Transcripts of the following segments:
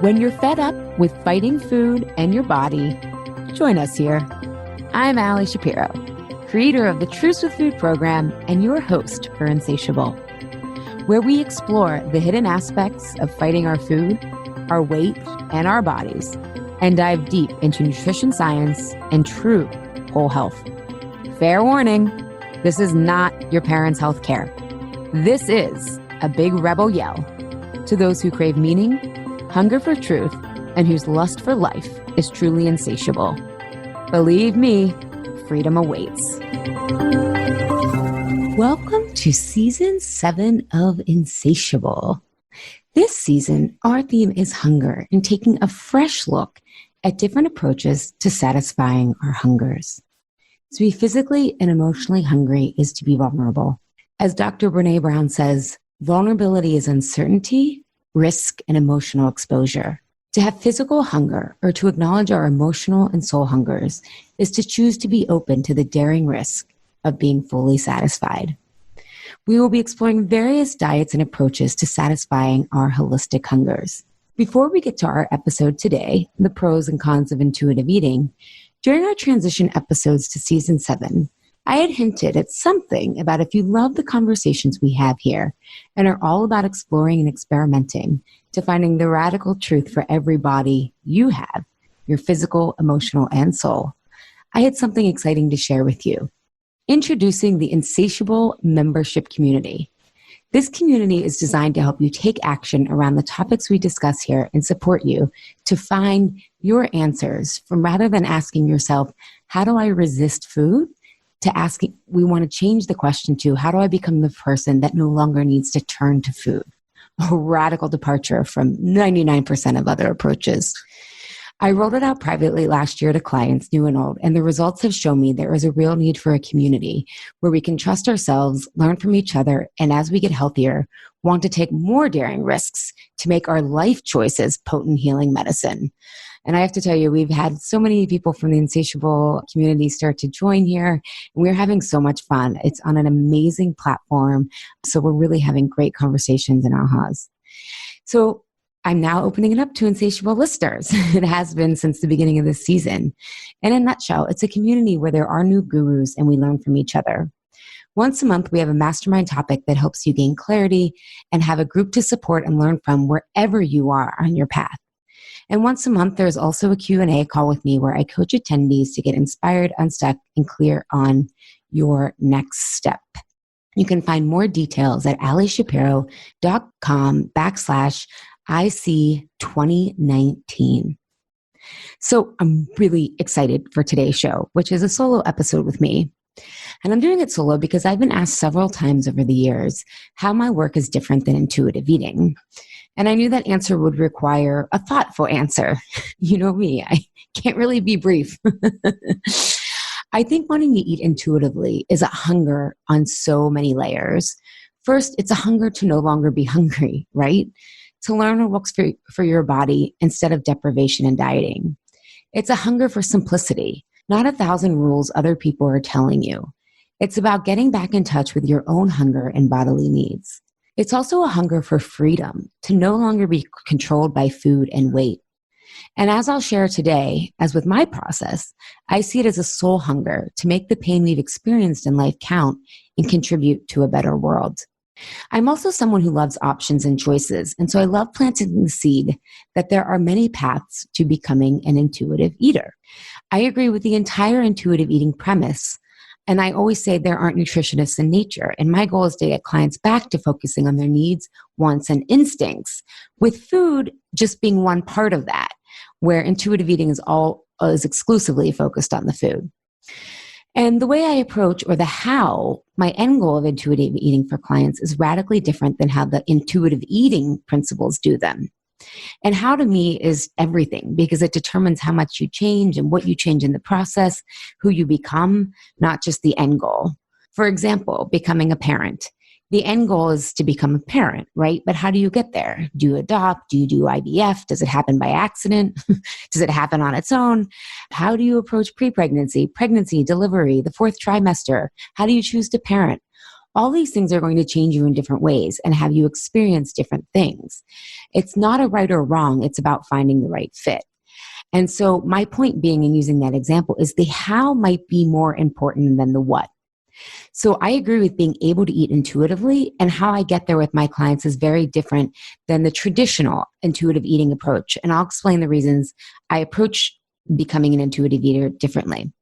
When you're fed up with fighting food and your body, join us here. I'm Ali Shapiro, creator of the Truce with Food program and your host for Insatiable, where we explore the hidden aspects of fighting our food, our weight, and our bodies, and dive deep into nutrition science and true whole health. Fair warning, this is not your parents' health care. This is a big rebel yell to those who crave meaning, hunger for truth, and whose lust for life is truly insatiable. Believe me, freedom awaits. Welcome to Season 7 of Insatiable. This season, our theme is hunger and taking a fresh look at different approaches to satisfying our hungers. To be physically and emotionally hungry is to be vulnerable. As Dr. Brené Brown says, vulnerability is uncertainty, risk, and emotional exposure. To have physical hunger or to acknowledge our emotional and soul hungers is to choose to be open to the daring risk of being fully satisfied. We will be exploring various diets and approaches to satisfying our holistic hungers. Before we get to our episode today, the pros and cons of intuitive eating, during our transition episodes to Season 7, I had hinted at something about if you love the conversations we have here and are all about exploring and experimenting to finding the radical truth for every body you have, your physical, emotional, and soul, I had something exciting to share with you. Introducing the Insatiable Membership Community. This community is designed to help you take action around the topics we discuss here and support you to find your answers from rather than asking yourself, how do I resist food? To asking, we want to change the question to, how do I become the person that no longer needs to turn to food? A radical departure from 99% of other approaches. I rolled it out privately last year to clients, new and old, and the results have shown me there is a real need for a community where we can trust ourselves, learn from each other, and as we get healthier, want to take more daring risks to make our life choices potent healing medicine. And I have to tell you, we've had so many people from the Insatiable community start to join here, and we're having so much fun. It's on an amazing platform, so we're really having great conversations and ahas. So I'm now opening it up to Insatiable listeners. It has been since the beginning of this season. In a nutshell, it's a community where there are new gurus and we learn from each other. Once a month, we have a mastermind topic that helps you gain clarity and have a group to support and learn from wherever you are on your path. And once a month, there's also a Q&A call with me where I coach attendees to get inspired, unstuck, and clear on your next step. You can find more details at alishapiro.com/IC2019. So I'm really excited for today's show, which is a solo episode with me. And I'm doing it solo because I've been asked several times over the years how my work is different than intuitive eating. And I knew that answer would require a thoughtful answer. You know me, I can't really be brief. I think wanting to eat intuitively is a hunger on so many layers. First, it's a hunger to no longer be hungry, right? To learn what works for your body instead of deprivation and dieting. It's a hunger for simplicity, not 1,000 rules other people are telling you. It's about getting back in touch with your own hunger and bodily needs. It's also a hunger for freedom, to no longer be controlled by food and weight. And as I'll share today, as with my process, I see it as a soul hunger to make the pain we've experienced in life count and contribute to a better world. I'm also someone who loves options and choices, and so I love planting the seed that there are many paths to becoming an intuitive eater. I agree with the entire intuitive eating premise, and I always say there aren't nutritionists in nature, and my goal is to get clients back to focusing on their needs, wants, and instincts, with food just being one part of that, where intuitive eating is exclusively focused on the food. And the way I approach, or the how, my end goal of intuitive eating for clients is radically different than how the intuitive eating principles do them. And how to me is everything, because it determines how much you change and what you change in the process, who you become, not just the end goal. For example, becoming a parent. The end goal is to become a parent, right? But how do you get there? Do you adopt? Do you do IVF? Does it happen by accident? Does it happen on its own? How do you approach pre-pregnancy, pregnancy, delivery, the fourth trimester? How do you choose to parent? All these things are going to change you in different ways and have you experience different things. It's not a right or wrong. It's about finding the right fit. And so my point being in using that example is the how might be more important than the what. So I agree with being able to eat intuitively, and how I get there with my clients is very different than the traditional intuitive eating approach. And I'll explain the reasons I approach becoming an intuitive eater differently.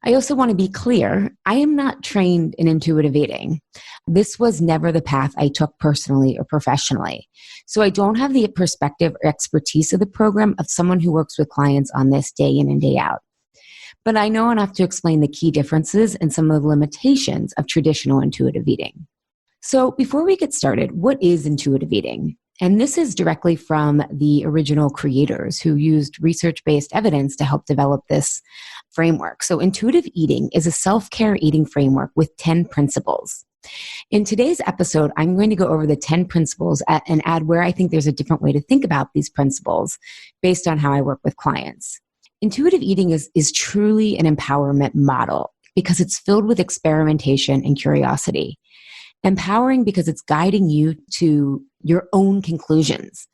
I also want to be clear, I am not trained in intuitive eating. This was never the path I took personally or professionally. So I don't have the perspective or expertise of the program of someone who works with clients on this day in and day out. But I know enough to explain the key differences and some of the limitations of traditional intuitive eating. So before we get started, what is intuitive eating? And this is directly from the original creators who used research-based evidence to help develop this framework. So intuitive eating is a self-care eating framework with 10 principles. In today's episode, I'm going to go over the 10 principles and add where I think there's a different way to think about these principles based on how I work with clients. Intuitive eating is truly an empowerment model because it's filled with experimentation and curiosity. Empowering because it's guiding you to your own conclusions.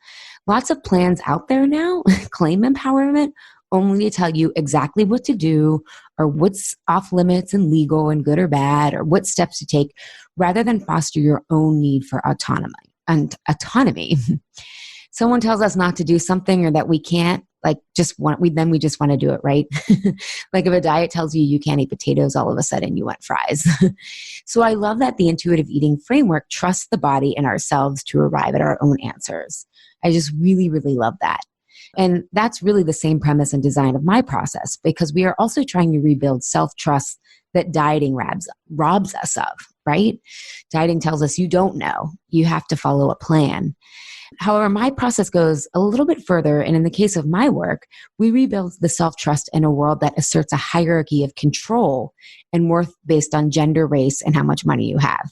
Lots of plans out there now claim empowerment only to tell you exactly what to do or what's off limits and legal and good or bad or what steps to take rather than foster your own need for autonomy and autonomy. Someone tells us not to do something or that we can't, we just want to do it, right? Like if a diet tells you you can't eat potatoes, all of a sudden you want fries. So I love that the intuitive eating framework trusts the body and ourselves to arrive at our own answers. I just really, really love that. And that's really the same premise and design of my process, because we are also trying to rebuild self-trust that dieting robs us of, right? Dieting tells us you don't know. You have to follow a plan. However, my process goes a little bit further, and in the case of my work, we rebuild the self-trust in a world that asserts a hierarchy of control and worth based on gender, race, and how much money you have.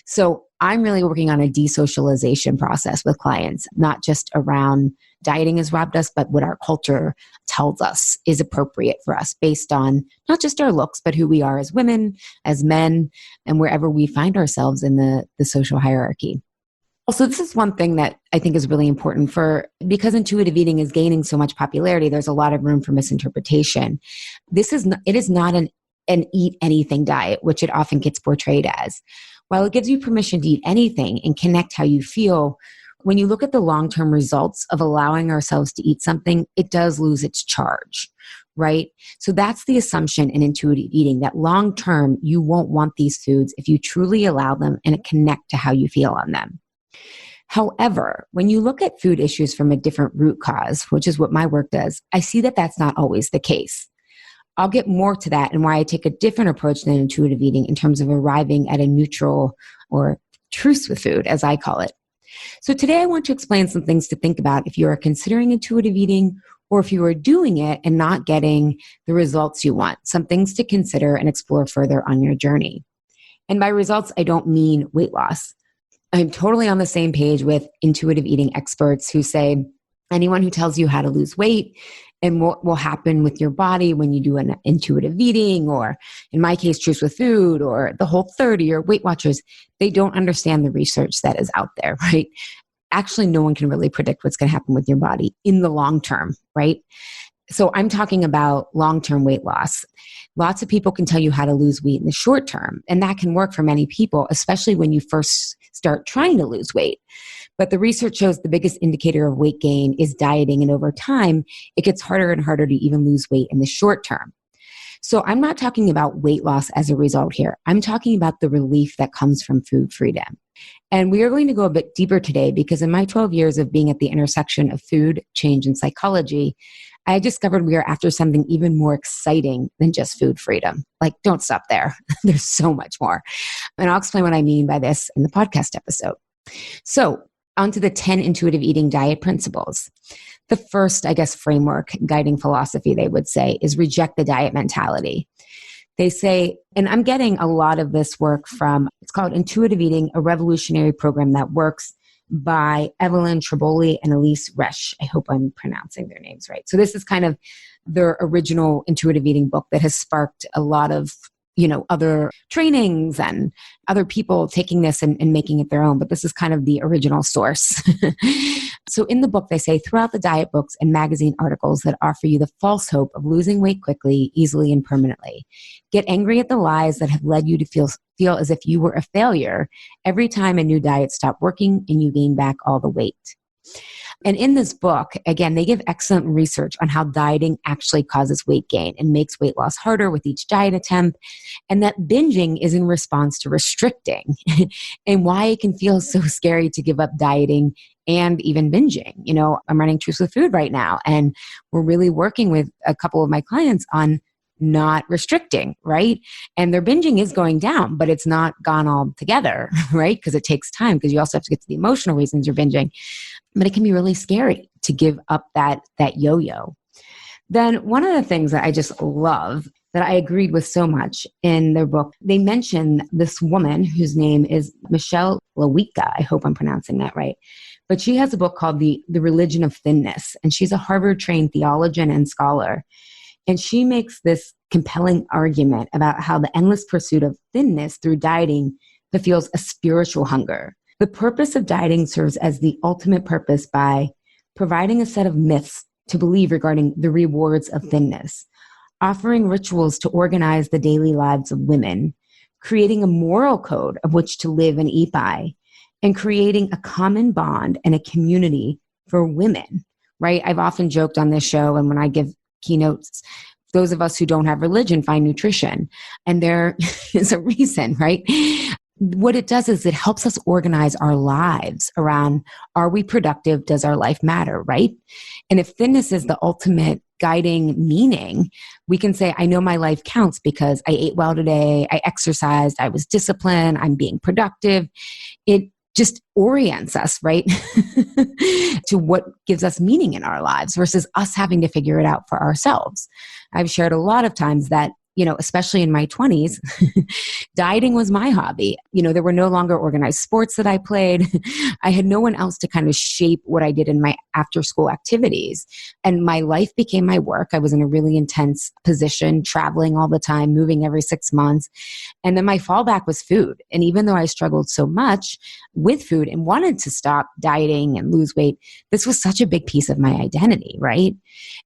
So I'm really working on a desocialization process with clients, not just around dieting has robbed us, but what our culture tells us is appropriate for us based on not just our looks, but who we are as women, as men, and wherever we find ourselves in the social hierarchy. Also, this is one thing that I think is really important because intuitive eating is gaining so much popularity, there's a lot of room for misinterpretation. It is not an eat anything diet, which it often gets portrayed as. While it gives you permission to eat anything and connect how you feel, when you look at the long-term results of allowing ourselves to eat something, it does lose its charge, right? So that's the assumption in intuitive eating, that long-term, you won't want these foods if you truly allow them and connect to how you feel on them. However, when you look at food issues from a different root cause, which is what my work does, I see that that's not always the case. I'll get more to that and why I take a different approach than intuitive eating in terms of arriving at a neutral or truce with food, as I call it. So today I want to explain some things to think about if you are considering intuitive eating or if you are doing it and not getting the results you want, some things to consider and explore further on your journey. And by results, I don't mean weight loss. I'm totally on the same page with intuitive eating experts who say anyone who tells you how to lose weight and what will happen with your body when you do an intuitive eating, or in my case, Truth with Food or the Whole30 or Weight Watchers, they don't understand the research that is out there, right? Actually, no one can really predict what's going to happen with your body in the long term, right? So I'm talking about long-term weight loss. Lots of people can tell you how to lose weight in the short term, and that can work for many people, especially when you first start trying to lose weight. But the research shows the biggest indicator of weight gain is dieting, and over time, it gets harder and harder to even lose weight in the short term. So I'm not talking about weight loss as a result here. I'm talking about the relief that comes from food freedom. And we are going to go a bit deeper today because in my 12 years of being at the intersection of food, change, and psychology, I discovered we are after something even more exciting than just food freedom. Like, don't stop there. There's so much more. And I'll explain what I mean by this in the podcast episode. So, onto the 10 intuitive eating diet principles. The first, framework, guiding philosophy, they would say, is reject the diet mentality. They say, and I'm getting a lot of this work from, it's called Intuitive Eating, a Revolutionary Program That Works, by Evelyn Triboli and Elise Resch. I hope I'm pronouncing their names right. So this is kind of their original intuitive eating book that has sparked a lot of other trainings and other people taking this and making it their own, but this is kind of the original source. So in the book, they say, throughout the diet books and magazine articles that offer you the false hope of losing weight quickly, easily, and permanently. Get angry at the lies that have led you to feel as if you were a failure every time a new diet stopped working and you gain back all the weight. And in this book, again, they give excellent research on how dieting actually causes weight gain and makes weight loss harder with each diet attempt, and that binging is in response to restricting and why it can feel so scary to give up dieting and even binging. I'm running Truth with Food right now, and we're really working with a couple of my clients on not restricting, right? And their binging is going down, but it's not gone all together, right? Because it takes time, because you also have to get to the emotional reasons you're binging. But it can be really scary to give up that yo-yo. Then one of the things that I just love, that I agreed with so much in their book, they mention this woman whose name is Michelle Lawika. I hope I'm pronouncing that right. But she has a book called The Religion of Thinness, and she's a Harvard-trained theologian and scholar. And she makes this compelling argument about how the endless pursuit of thinness through dieting fulfills a spiritual hunger. The purpose of dieting serves as the ultimate purpose by providing a set of myths to believe regarding the rewards of thinness, offering rituals to organize the daily lives of women, creating a moral code of which to live and eat by, and creating a common bond and a community for women, right? I've often joked on this show, and when I give keynotes, those of us who don't have religion find nutrition, and there is a reason, right? What it does is it helps us organize our lives around, are we productive? Does our life matter, right? And if thinness is the ultimate guiding meaning, we can say, I know my life counts because I ate well today, I exercised, I was disciplined, I'm being productive. It just orients us, right, to what gives us meaning in our lives versus us having to figure it out for ourselves. I've shared a lot of times that, especially in my 20s, dieting was my hobby. There were no longer organized sports that I played. I had no one else to kind of shape what I did in my after school activities. And my life became my work. I was in a really intense position, traveling all the time, moving every 6 months. And then my fallback was food. And even though I struggled so much with food and wanted to stop dieting and lose weight, this was such a big piece of my identity, right?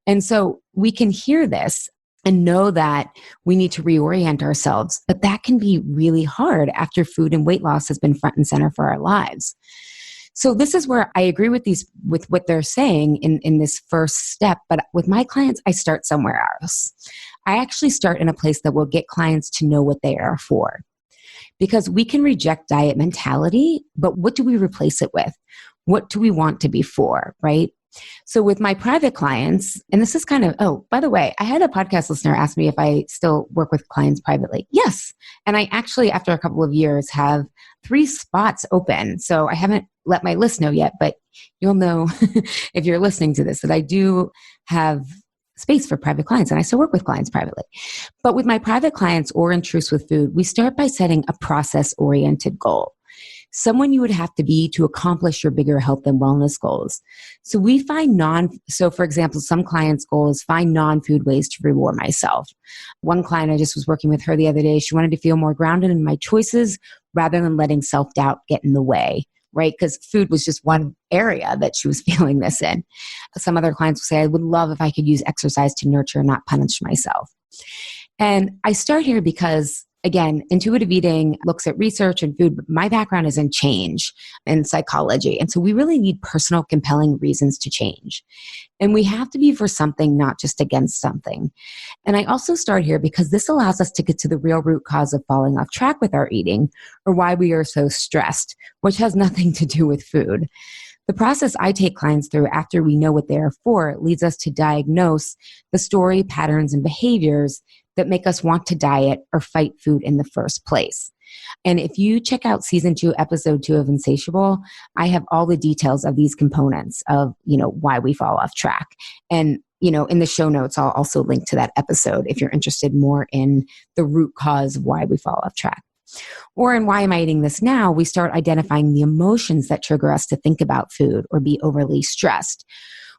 And so we can hear this and know that we need to reorient ourselves, but that can be really hard after food and weight loss has been front and center for our lives. So this is where I agree with what they're saying in this first step, but with my clients, I start somewhere else. I actually start in a place that will get clients to know what they are for. Because we can reject diet mentality, but what do we replace it with? What do we want to be for, right? So with my private clients, and this is kind of, oh, by the way, I had a podcast listener ask me if I still work with clients privately. Yes. And I actually, after a couple of years, have 3 spots open. So I haven't let my list know yet, but you'll know if you're listening to this that I do have space for private clients, and I still work with clients privately. But with my private clients or in Truth with Food, we start by setting a process-oriented goal. Someone you would have to be to accomplish your bigger health and wellness goals. So we find so for example, some clients' goal is find non-food ways to reward myself. One client, I just was working with her the other day, she wanted to feel more grounded in my choices rather than letting self-doubt get in the way, right? Because food was just one area that she was feeling this in. Some other clients will say, I would love if I could use exercise to nurture and not punish myself. And I start here because, again, intuitive eating looks at research and food, but my background is in change and psychology. And so we really need personal, compelling reasons to change. And we have to be for something, not just against something. And I also start here because this allows us to get to the real root cause of falling off track with our eating, or why we are so stressed, which has nothing to do with food. The process I take clients through after we know what they are for leads us to diagnose the story, patterns, and behaviors that make us want to diet or fight food in the first place. And if you check out season 2, episode 2 of Insatiable, I have all the details of these components of, why we fall off track. And, in the show notes, I'll also link to that episode if you're interested more in the root cause of why we fall off track. Or in Why Am I Eating This Now, we start identifying the emotions that trigger us to think about food or be overly stressed.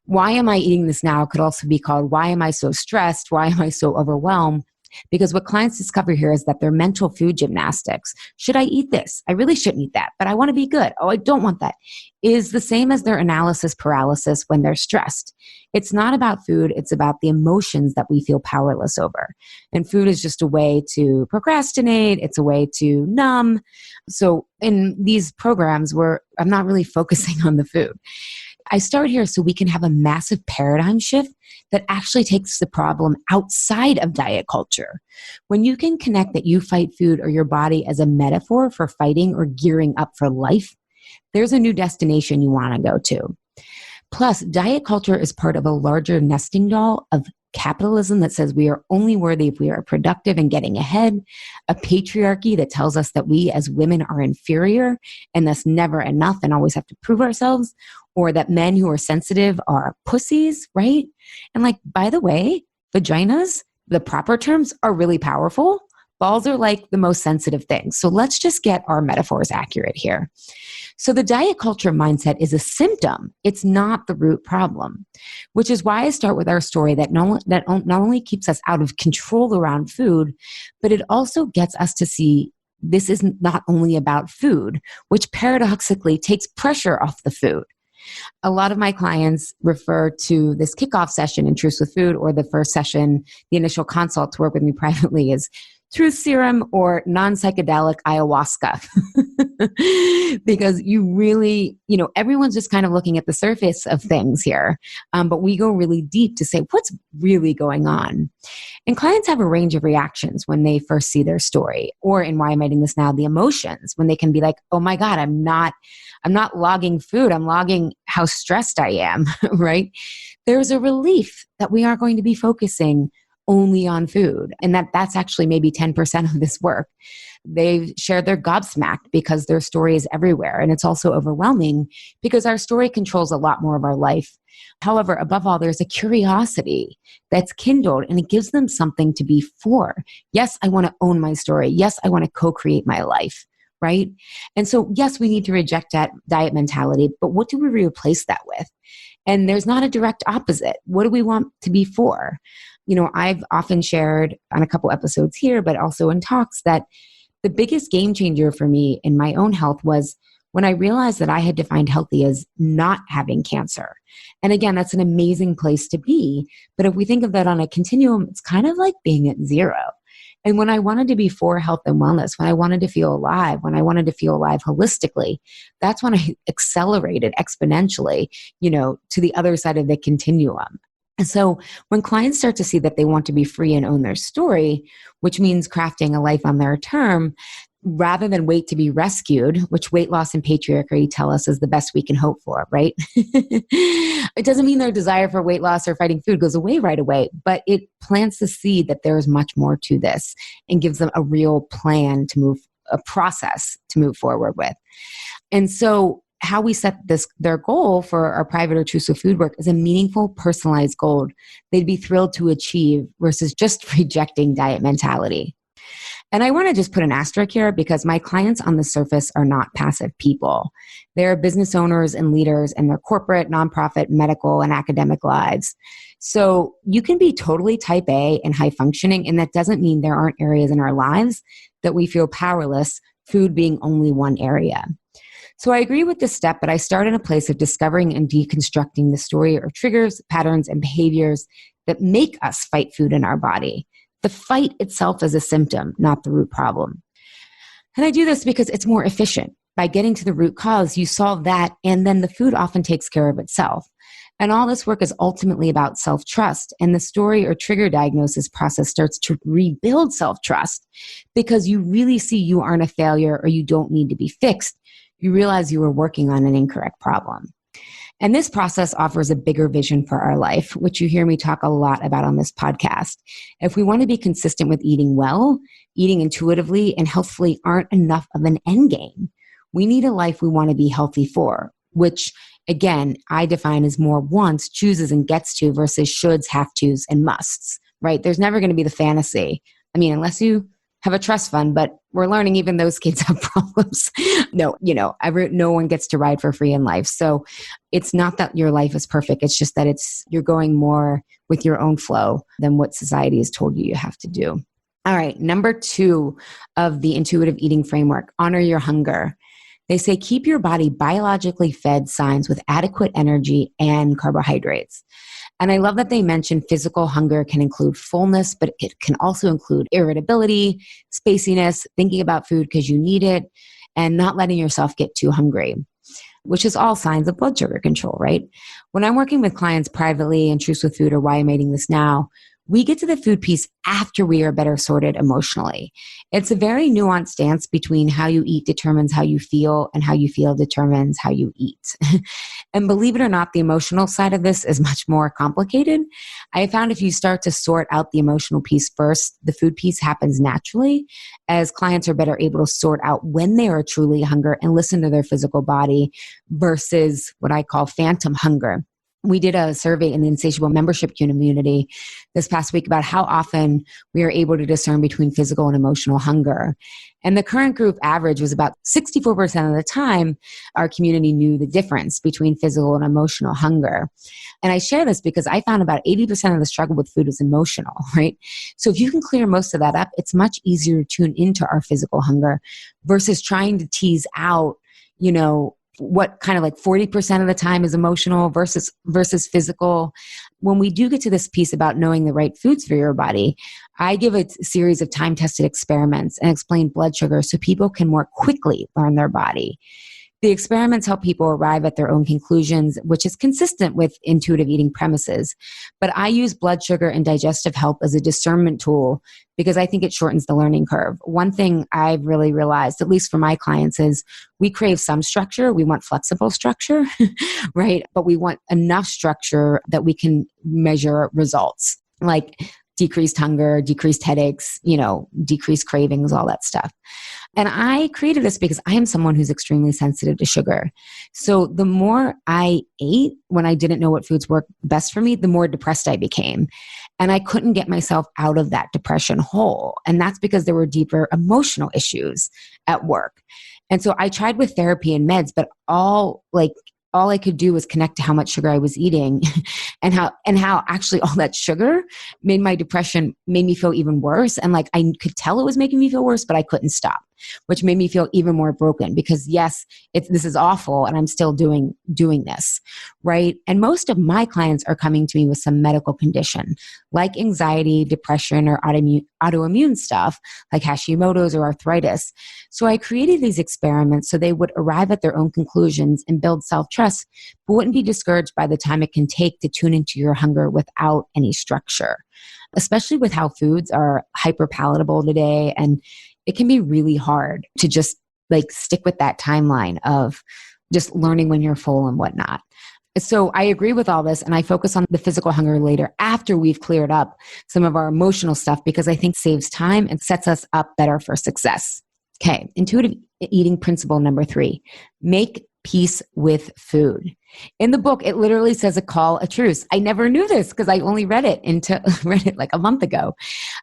Why am I eating this now could also be called, why am I so stressed? Why am I so overwhelmed? Because what clients discover here is that their mental food gymnastics, should I eat this? I really shouldn't eat that, but I want to be good. Oh, I don't want that, is the same as their analysis paralysis when they're stressed. It's not about food, it's about the emotions that we feel powerless over. And food is just a way to procrastinate, it's a way to numb. So in these programs where I'm not really focusing on the food, I start here so we can have a massive paradigm shift that actually takes the problem outside of diet culture. When you can connect that you fight food or your body as a metaphor for fighting or gearing up for life, there's a new destination you want to go to. Plus, diet culture is part of a larger nesting doll of capitalism that says we are only worthy if we are productive and getting ahead, a patriarchy that tells us that we as women are inferior and thus never enough and always have to prove ourselves, or that men who are sensitive are pussies, right? And like, by the way, vaginas, the proper terms, are really powerful. Balls are like the most sensitive things. So let's just get our metaphors accurate here. So the diet culture mindset is a symptom. It's not the root problem, which is why I start with our story that not only keeps us out of control around food, but it also gets us to see this is not only about food, which paradoxically takes pressure off the food. A lot of my clients refer to this kickoff session in Truths with Food, or the first session, the initial consult to work with me privately, is truth serum or non-psychedelic ayahuasca. Because you really, everyone's just kind of looking at the surface of things here. But we go really deep to say, what's really going on? And clients have a range of reactions when they first see their story, or in Why I'm Writing This Now, the emotions, when they can be like, oh my God, I'm not logging food. I'm logging how stressed I am, right? There's a relief that we aren't going to be focusing only on food, and that's actually maybe 10% of this work. They've shared their gobsmacked because their story is everywhere, and it's also overwhelming because our story controls a lot more of our life. However, above all, there's a curiosity that's kindled, and it gives them something to be for. Yes, I want to own my story. Yes, I want to co-create my life, right? And so, yes, we need to reject that diet mentality, but what do we replace that with? And there's not a direct opposite. What do we want to be for? I've often shared on a couple episodes here, but also in talks, that the biggest game changer for me in my own health was when I realized that I had defined healthy as not having cancer. And again, that's an amazing place to be. But if we think of that on a continuum, it's kind of like being at zero. And when I wanted to be for health and wellness, when I wanted to feel alive, when I wanted to feel alive holistically, that's when I accelerated exponentially, to the other side of the continuum. And so when clients start to see that they want to be free and own their story, which means crafting a life on their term, rather than wait to be rescued, which weight loss and patriarchy tell us is the best we can hope for, right? It doesn't mean their desire for weight loss or fighting food goes away right away, but it plants the seed that there is much more to this and gives them a real plan to move, a process to move forward with. And so how we set their goal for our private or Truths with Food work is a meaningful, personalized goal they'd be thrilled to achieve versus just rejecting diet mentality. And I want to just put an asterisk here because my clients on the surface are not passive people. They're business owners and leaders in their corporate, nonprofit, medical, and academic lives. So you can be totally type A and high functioning, and that doesn't mean there aren't areas in our lives that we feel powerless, food being only one area. So I agree with this step, but I start in a place of discovering and deconstructing the story or triggers, patterns, and behaviors that make us fight food in our body. The fight itself is a symptom, not the root problem. And I do this because it's more efficient. By getting to the root cause, you solve that, and then the food often takes care of itself. And all this work is ultimately about self-trust. And the story or trigger diagnosis process starts to rebuild self-trust because you really see you aren't a failure or you don't need to be fixed. You realize you were working on an incorrect problem. And this process offers a bigger vision for our life, which you hear me talk a lot about on this podcast. If we want to be consistent with eating well, eating intuitively, and healthfully aren't enough of an end game. We need a life we want to be healthy for, which again, I define as more wants, chooses, and gets to versus shoulds, have tos, and musts, right? There's never going to be the fantasy. I mean, unless you have a trust fund, but we're learning even those kids have problems. No one gets to ride for free in life. So it's not that your life is perfect. It's just that you're going more with your own flow than what society has told you have to do. All right, number 2 of the intuitive eating framework, honor your hunger. They say keep your body biologically fed signs with adequate energy and carbohydrates. And I love that they mention physical hunger can include fullness, but it can also include irritability, spaciness, thinking about food because you need it, and not letting yourself get too hungry, which is all signs of blood sugar control, right? When I'm working with clients privately in Truths with Food or Why I'm Eating This Now, we get to the food piece after we are better sorted emotionally. It's a very nuanced dance between how you eat determines how you feel and how you feel determines how you eat. And believe it or not, the emotional side of this is much more complicated. I found if you start to sort out the emotional piece first, the food piece happens naturally as clients are better able to sort out when they are truly hungry and listen to their physical body versus what I call phantom hunger. We did a survey in the Insatiable membership community this past week about how often we are able to discern between physical and emotional hunger. And the current group average was about 64% of the time, our community knew the difference between physical and emotional hunger. And I share this because I found about 80% of the struggle with food is emotional, right? So if you can clear most of that up, it's much easier to tune into our physical hunger versus trying to tease out, what kind of like 40% of the time is emotional versus physical. When we do get to this piece about knowing the right foods for your body, I give a series of time-tested experiments and explain blood sugar so people can more quickly learn their body. The experiments help people arrive at their own conclusions, which is consistent with intuitive eating premises. But I use blood sugar and digestive health as a discernment tool because I think it shortens the learning curve. One thing I've really realized, at least for my clients, is we crave some structure. We want flexible structure, right? But we want enough structure that we can measure results, like decreased hunger, decreased headaches, decreased cravings, all that stuff. And I created this because I am someone who's extremely sensitive to sugar. So the more I ate when I didn't know what foods worked best for me, the more depressed I became. And I couldn't get myself out of that depression hole. And that's because there were deeper emotional issues at work. And so I tried with therapy and meds, but all I could do was connect to how much sugar I was eating and how actually all that sugar made me feel even worse. And like, I could tell it was making me feel worse, but I couldn't stop, which made me feel even more broken because yes, this is awful and I'm still doing this, right? And most of my clients are coming to me with some medical condition like anxiety, depression, or autoimmune stuff like Hashimoto's or arthritis. So I created these experiments so they would arrive at their own conclusions and build self-trust, but wouldn't be discouraged by the time it can take to tune into your hunger without any structure, especially with how foods are hyper palatable today. And it can be really hard to just like stick with that timeline of just learning when you're full and whatnot. So I agree with all this and I focus on the physical hunger later after we've cleared up some of our emotional stuff because I think saves time and sets us up better for success. Okay, intuitive eating principle number 3, make peace with food. In the book, it literally says a call, a truce. I never knew this because I only read it like a month ago.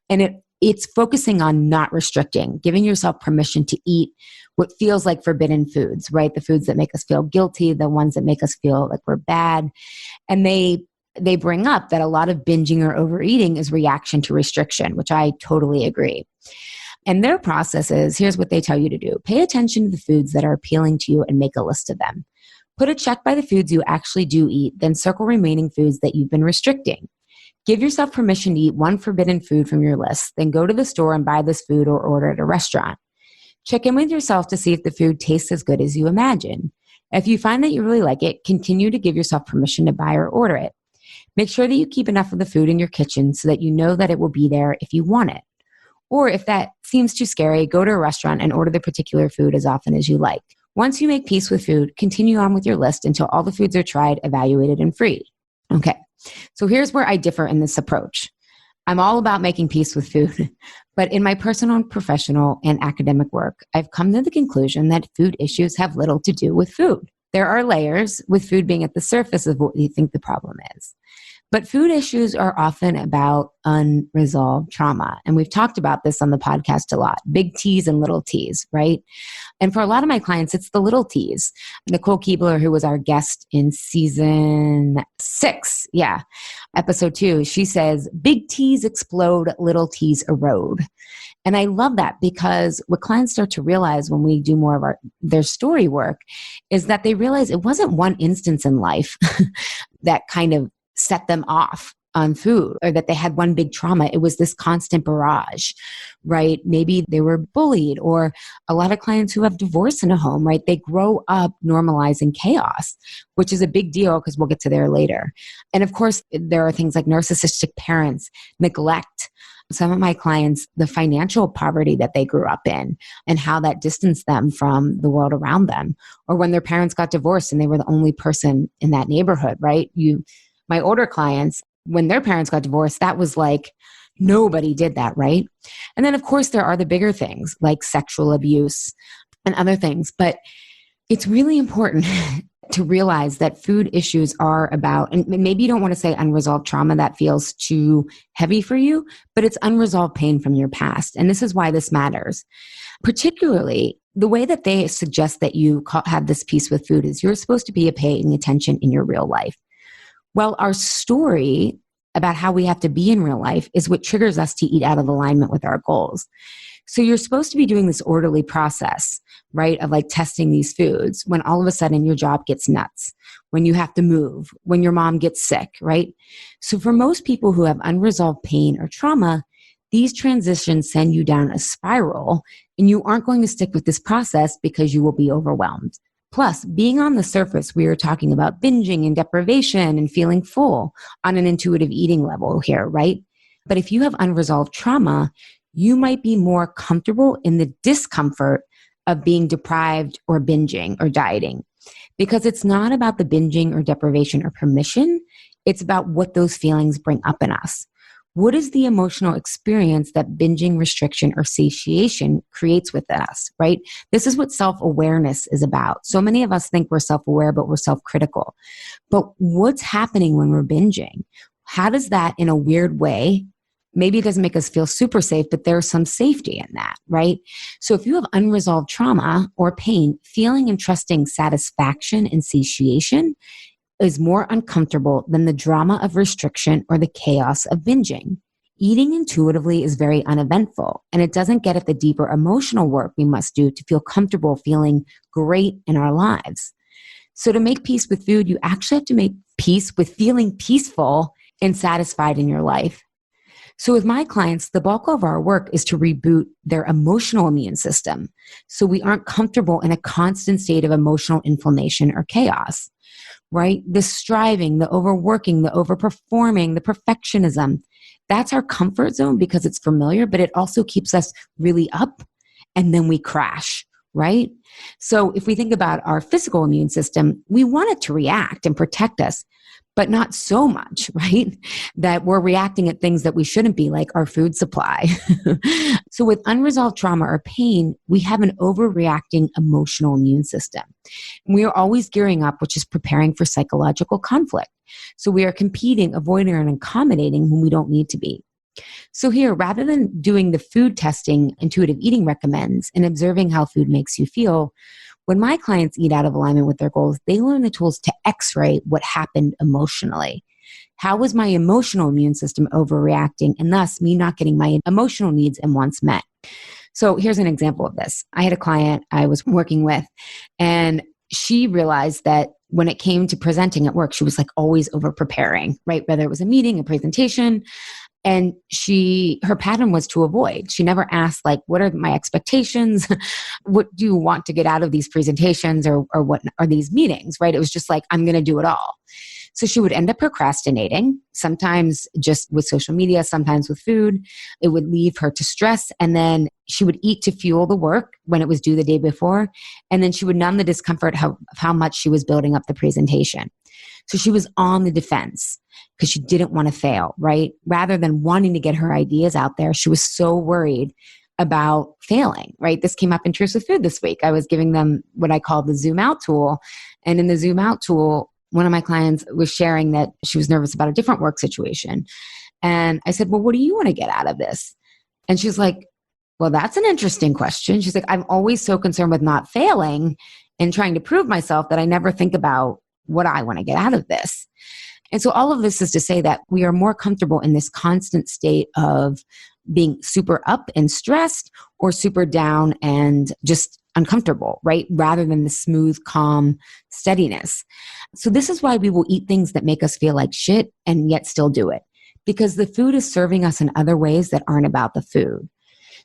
And it's focusing on not restricting, giving yourself permission to eat what feels like forbidden foods, right? The foods that make us feel guilty, the ones that make us feel like we're bad. And they bring up that a lot of binging or overeating is reaction to restriction, which I totally agree. And their process is, here's what they tell you to do. Pay attention to the foods that are appealing to you and make a list of them. Put a check by the foods you actually do eat, then circle remaining foods that you've been restricting. Give yourself permission to eat one forbidden food from your list, then go to the store and buy this food or order at a restaurant. Check in with yourself to see if the food tastes as good as you imagine. If you find that you really like it, continue to give yourself permission to buy or order it. Make sure that you keep enough of the food in your kitchen so that you know that it will be there if you want it. Or if that seems too scary, go to a restaurant and order the particular food as often as you like. Once you make peace with food, continue on with your list until all the foods are tried, evaluated, and free. Okay, so here's where I differ in this approach. I'm all about making peace with food, but in my personal, professional, and academic work, I've come to the conclusion that food issues have little to do with food. There are layers, with food being at the surface of what you think the problem is. But food issues are often about unresolved trauma. And we've talked about this on the podcast a lot, big T's and little T's, right? And for a lot of my clients, it's the little T's. Nicole Keebler, who was our guest in season 6, episode 2, she says, big T's explode, little T's erode. And I love that because what clients start to realize when we do more of their story work is that they realize it wasn't one instance in life that kind of set them off on food or that they had one big trauma. It was this constant barrage, right? Maybe they were bullied, or a lot of clients who have divorce in a home, right? They grow up normalizing chaos, which is a big deal because we'll get to there later. And of course, there are things like narcissistic parents, neglect. Some of my clients, the financial poverty that they grew up in and how that distanced them from the world around them, or when their parents got divorced and they were the only person in that neighborhood, right? My older clients, when their parents got divorced, that was like, nobody did that, right? And then of course there are the bigger things like sexual abuse and other things, but it's really important to realize that food issues are about, and maybe you don't want to say unresolved trauma, that feels too heavy for you, but it's unresolved pain from your past. And this is why this matters. Particularly, the way that they suggest that you have this piece with food is you're supposed to be paying attention in your real life. Well, our story about how we have to be in real life is what triggers us to eat out of alignment with our goals. So you're supposed to be doing this orderly process, right, of like testing these foods when all of a sudden your job gets nuts, when you have to move, when your mom gets sick, right? So for most people who have unresolved pain or trauma, these transitions send you down a spiral, and you aren't going to stick with this process because you will be overwhelmed. Plus, being on the surface, we are talking about binging and deprivation and feeling full on an intuitive eating level here, right? But if you have unresolved trauma, you might be more comfortable in the discomfort of being deprived or binging or dieting, because it's not about the binging or deprivation or permission. It's about what those feelings bring up in us. What is the emotional experience that binging, restriction, or satiation creates within us, right? This is what self-awareness is about. So many of us think we're self-aware, but we're self-critical. But what's happening when we're binging? How does that, in a weird way, maybe it doesn't make us feel super safe, but there's some safety in that, right? So if you have unresolved trauma or pain, feeling and trusting satisfaction and satiation is more uncomfortable than the drama of restriction or the chaos of binging. Eating intuitively is very uneventful, and it doesn't get at the deeper emotional work we must do to feel comfortable feeling great in our lives. So to make peace with food, you actually have to make peace with feeling peaceful and satisfied in your life. So with my clients, the bulk of our work is to reboot their emotional immune system so we aren't comfortable in a constant state of emotional inflammation or chaos. Right? The striving, the overworking, the overperforming, the perfectionism, that's our comfort zone because it's familiar, but it also keeps us really up and then we crash, right? So if we think about our physical immune system, we want it to react and protect us, but not so much, right? That we're reacting at things that we shouldn't be, like our food supply. So with unresolved trauma or pain, we have an overreacting emotional immune system. We are always gearing up, which is preparing for psychological conflict. So we are competing, avoiding, and accommodating when we don't need to be. So here, rather than doing the food testing intuitive eating recommends and observing how food makes you feel, when my clients eat out of alignment with their goals, they learn the tools to x-ray what happened emotionally. How was my emotional immune system overreacting, and thus me not getting my emotional needs and wants met? So here's an example of this. I had a client I was working with, and she realized that when it came to presenting at work, she was like always over preparing, right? Whether it was a meeting, a presentation. And her pattern was to avoid. She never asked, like, what are my expectations? What do you want to get out of these presentations or what are these meetings, right? It was just like, I'm going to do it all. So she would end up procrastinating, sometimes just with social media, sometimes with food. It would leave her to stress. And then she would eat to fuel the work when it was due the day before. And then she would numb the discomfort of how much she was building up the presentation. So she was on the defense because she didn't want to fail, right? Rather than wanting to get her ideas out there, she was so worried about failing, right? This came up in Truths with Food this week. I was giving them what I call the zoom out tool. And in the zoom out tool, one of my clients was sharing that she was nervous about a different work situation. And I said, well, what do you want to get out of this? And she's like, well, that's an interesting question. She's like, I'm always so concerned with not failing and trying to prove myself that I never think about what I want to get out of this. And so all of this is to say that we are more comfortable in this constant state of being super up and stressed or super down and just uncomfortable, right? Rather than the smooth, calm steadiness. So this is why we will eat things that make us feel like shit and yet still do it, because the food is serving us in other ways that aren't about the food.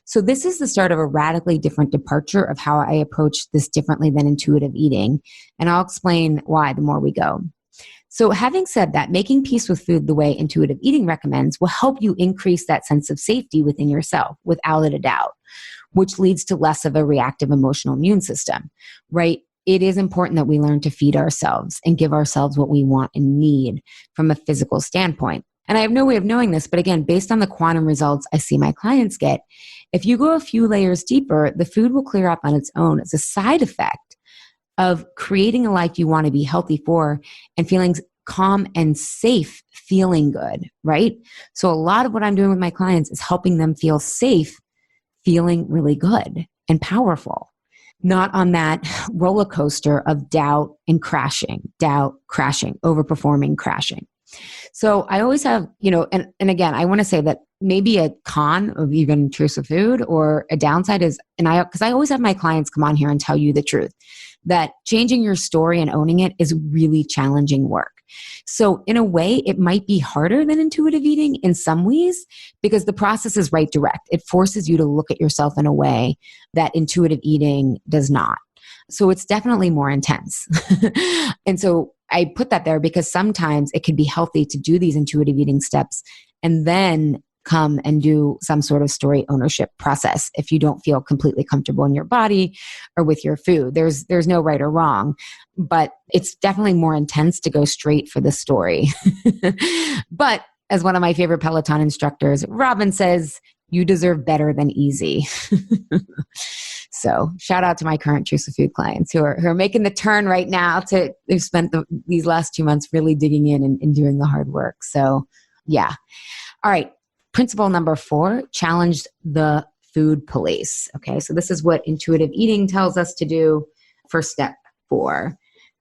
So this is the start of a radically different departure of how I approach this differently than intuitive eating. And I'll explain why the more we go. So having said that, making peace with food the way intuitive eating recommends will help you increase that sense of safety within yourself, without a doubt, which leads to less of a reactive emotional immune system, right? It is important that we learn to feed ourselves and give ourselves what we want and need from a physical standpoint. And I have no way of knowing this, but again, based on the quantum results I see my clients get, if you go a few layers deeper, the food will clear up on its own as a side effect of creating a life you want to be healthy for and feeling calm and safe, feeling good, right? So a lot of what I'm doing with my clients is helping them feel safe, feeling really good and powerful, not on that roller coaster of doubt, crashing, overperforming, crashing. So I always have, and again, I want to say that maybe a con of even intrusive food or a downside is, because I always have my clients come on here and tell you the truth, that changing your story and owning it is really challenging work. So in a way, it might be harder than intuitive eating in some ways because the process is right direct. It forces you to look at yourself in a way that intuitive eating does not. So it's definitely more intense. And so I put that there because sometimes it can be healthy to do these intuitive eating steps and then come and do some sort of story ownership process if you don't feel completely comfortable in your body or with your food. There's no right or wrong, but it's definitely more intense to go straight for the story. But as one of my favorite Peloton instructors, Robin says, you deserve better than easy. So shout out to my current Truths of Food clients who are making the turn right now. They've spent these last 2 months really digging in and doing the hard work. So yeah. All right. Principle number 4, challenge the food police. Okay. So this is what intuitive eating tells us to do for step 4.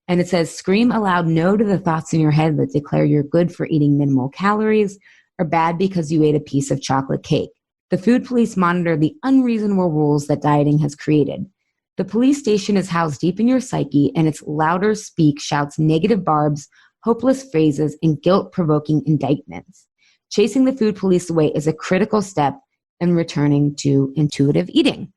And it says, scream aloud no to the thoughts in your head that declare you're good for eating minimal calories or bad because you ate a piece of chocolate cake. The food police monitor the unreasonable rules that dieting has created. The police station is housed deep in your psyche, and its louder speak shouts negative barbs, hopeless phrases, and guilt-provoking indictments. Chasing the food police away is a critical step in returning to intuitive eating.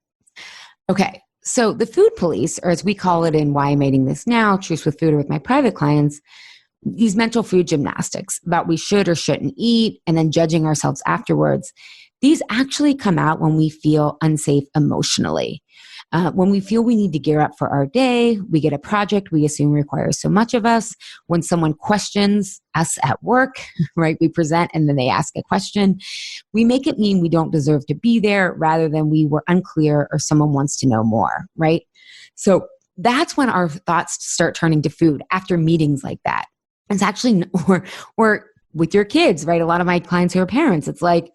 Okay, so the food police, or as we call it in Why I'm Eating This Now, Truth with Food or with my private clients, these mental food gymnastics about we should or shouldn't eat and then judging ourselves afterwards, these actually come out when we feel unsafe emotionally. When we feel we need to gear up for our day, we get a project we assume requires so much of us. When someone questions us at work, right, we present and then they ask a question, we make it mean we don't deserve to be there rather than we were unclear or someone wants to know more, right? So that's when our thoughts start turning to food after meetings like that. It's actually, or with your kids, right? A lot of my clients who are parents, it's like,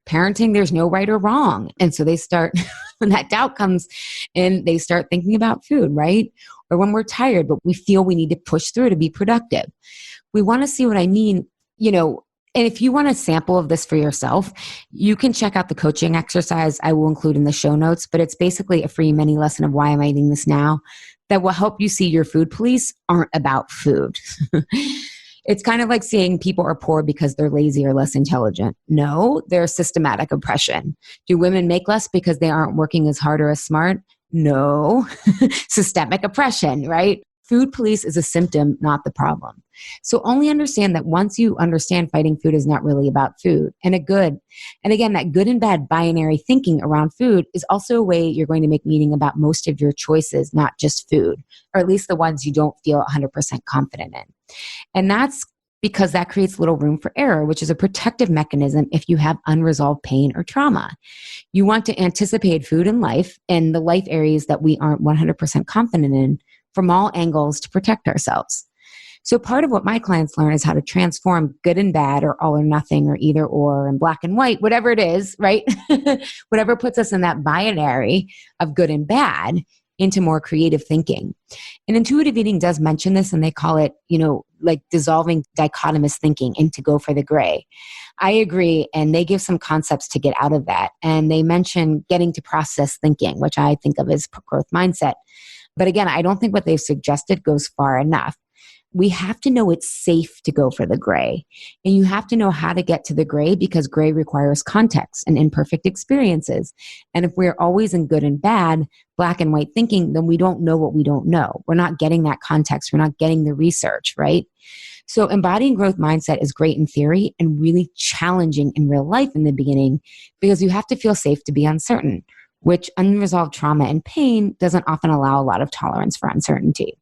parenting, there's no right or wrong. And so they start, when that doubt comes in, they start thinking about food, right? Or when we're tired, but we feel we need to push through to be productive. We want to see what I mean, and if you want a sample of this for yourself, you can check out the coaching exercise I will include in the show notes, but it's basically a free mini lesson of Why I'm Eating This Now that will help you see your food police aren't about food. It's kind of like saying people are poor because they're lazy or less intelligent. No, they're systematic oppression. Do women make less because they aren't working as hard or as smart? No, systemic oppression, right? Food police is a symptom, not the problem. So only understand that once you understand fighting food is not really about food. And again, that good and bad binary thinking around food is also a way you're going to make meaning about most of your choices, not just food, or at least the ones you don't feel 100% confident in. And that's because that creates little room for error, which is a protective mechanism if you have unresolved pain or trauma. You want to anticipate food and life and the life areas that we aren't 100% confident in from all angles to protect ourselves. So part of what my clients learn is how to transform good and bad, or all or nothing, or either or, and black and white, whatever it is, right? Whatever puts us in that binary of good and bad, into more creative thinking. And intuitive eating does mention this, and they call it, like dissolving dichotomous thinking and to go for the gray. I agree. And they give some concepts to get out of that. And they mention getting to process thinking, which I think of as growth mindset. But again, I don't think what they've suggested goes far enough. We have to know it's safe to go for the gray. And you have to know how to get to the gray, because gray requires context and imperfect experiences. And if we're always in good and bad, black and white thinking, then we don't know what we don't know. We're not getting that context. We're not getting the research, right? So embodying growth mindset is great in theory and really challenging in real life in the beginning, because you have to feel safe to be uncertain, which unresolved trauma and pain doesn't often allow a lot of tolerance for uncertainty.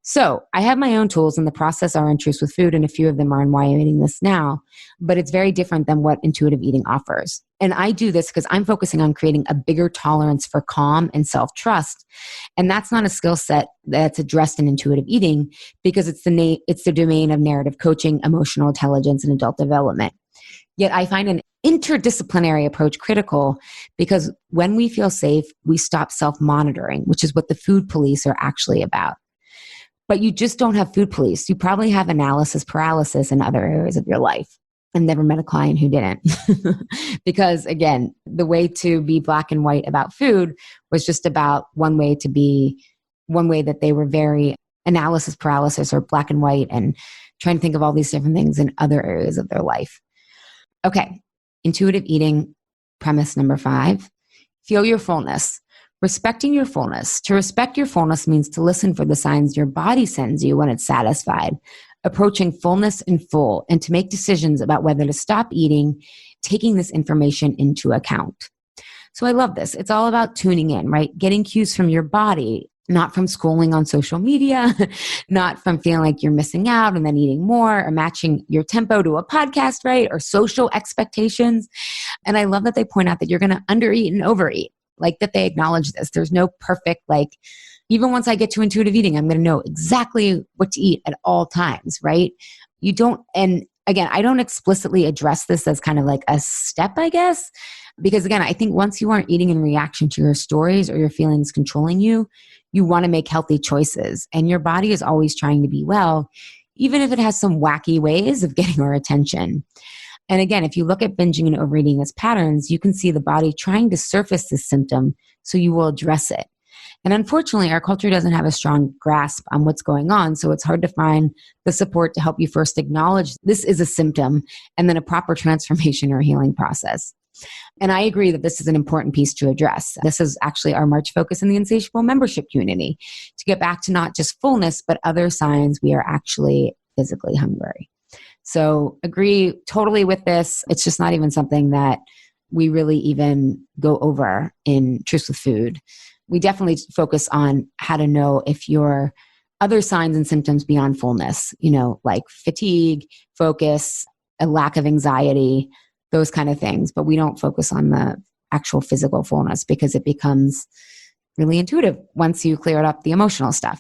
So I have my own tools, and the process are in Truth with Food, and a few of them are in Why I'm Eating This Now, but it's very different than what intuitive eating offers. And I do this because I'm focusing on creating a bigger tolerance for calm and self-trust. And that's not a skill set that's addressed in intuitive eating, because it's the domain of narrative coaching, emotional intelligence, and adult development. Yet I find an interdisciplinary approach critical, because when we feel safe, we stop self-monitoring, which is what the food police are actually about. But you just don't have food police. You probably have analysis paralysis in other areas of your life. I've never met a client who didn't. Because again, the way to be black and white about food was just about one way that they were very analysis paralysis or black and white, and trying to think of all these different things in other areas of their life. Okay, intuitive eating premise number 5, feel your fullness. Respecting your fullness. To respect your fullness means to listen for the signs your body sends you when it's satisfied, approaching fullness in full, and to make decisions about whether to stop eating, taking this information into account. So I love this. It's all about tuning in, right? Getting cues from your body, not from scrolling on social media, not from feeling like you're missing out and then eating more, or matching your tempo to a podcast, right? Or social expectations. And I love that they point out that you're going to undereat and overeat. Like that they acknowledge this. There's no perfect, even once I get to intuitive eating, I'm going to know exactly what to eat at all times, right? You don't, and again, I don't explicitly address this as kind of like a step, I guess, because again, I think once you aren't eating in reaction to your stories or your feelings controlling you, you want to make healthy choices. And your body is always trying to be well, even if it has some wacky ways of getting our attention. And again, if you look at binging and overeating as patterns, you can see the body trying to surface this symptom, so you will address it. And unfortunately, our culture doesn't have a strong grasp on what's going on, so it's hard to find the support to help you first acknowledge this is a symptom, and then a proper transformation or healing process. And I agree that this is an important piece to address. This is actually our March focus in the Insatiable membership community, to get back to not just fullness, but other signs we are actually physically hungry. So agree totally with this. It's just not even something that we really even go over in Truth with Food. We definitely focus on how to know if your other signs and symptoms beyond fullness, like fatigue, focus, a lack of anxiety, those kind of things. But we don't focus on the actual physical fullness, because it becomes really intuitive once you clear up the emotional stuff.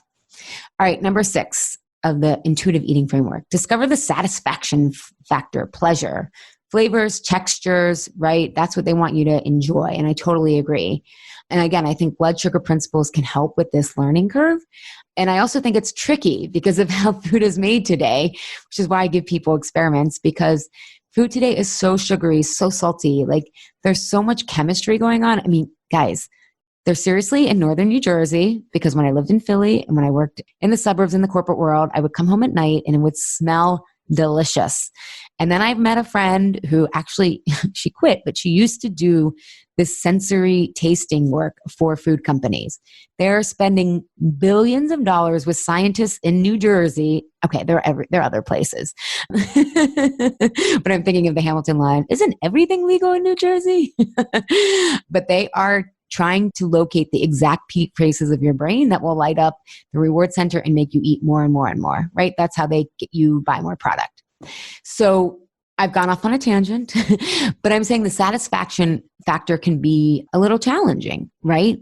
All right, number 6. Of the intuitive eating framework. Discover the satisfaction factor, pleasure, flavors, textures, right? That's what they want you to enjoy. And I totally agree. And again, I think blood sugar principles can help with this learning curve. And I also think it's tricky because of how food is made today, which is why I give people experiments, because food today is so sugary, so salty. There's so much chemistry going on. I mean, guys, they're seriously in northern New Jersey, because when I lived in Philly and when I worked in the suburbs in the corporate world, I would come home at night and it would smell delicious. And then I met a friend who actually, she quit, but she used to do this sensory tasting work for food companies. They're spending billions of dollars with scientists in New Jersey. Okay, there are other places. But I'm thinking of the Hamilton line. Isn't everything legal in New Jersey? But they are trying to locate the exact peak places of your brain that will light up the reward center and make you eat more and more and more, right? That's how they get you buy more product. So I've gone off on a tangent, but I'm saying the satisfaction factor can be a little challenging, right?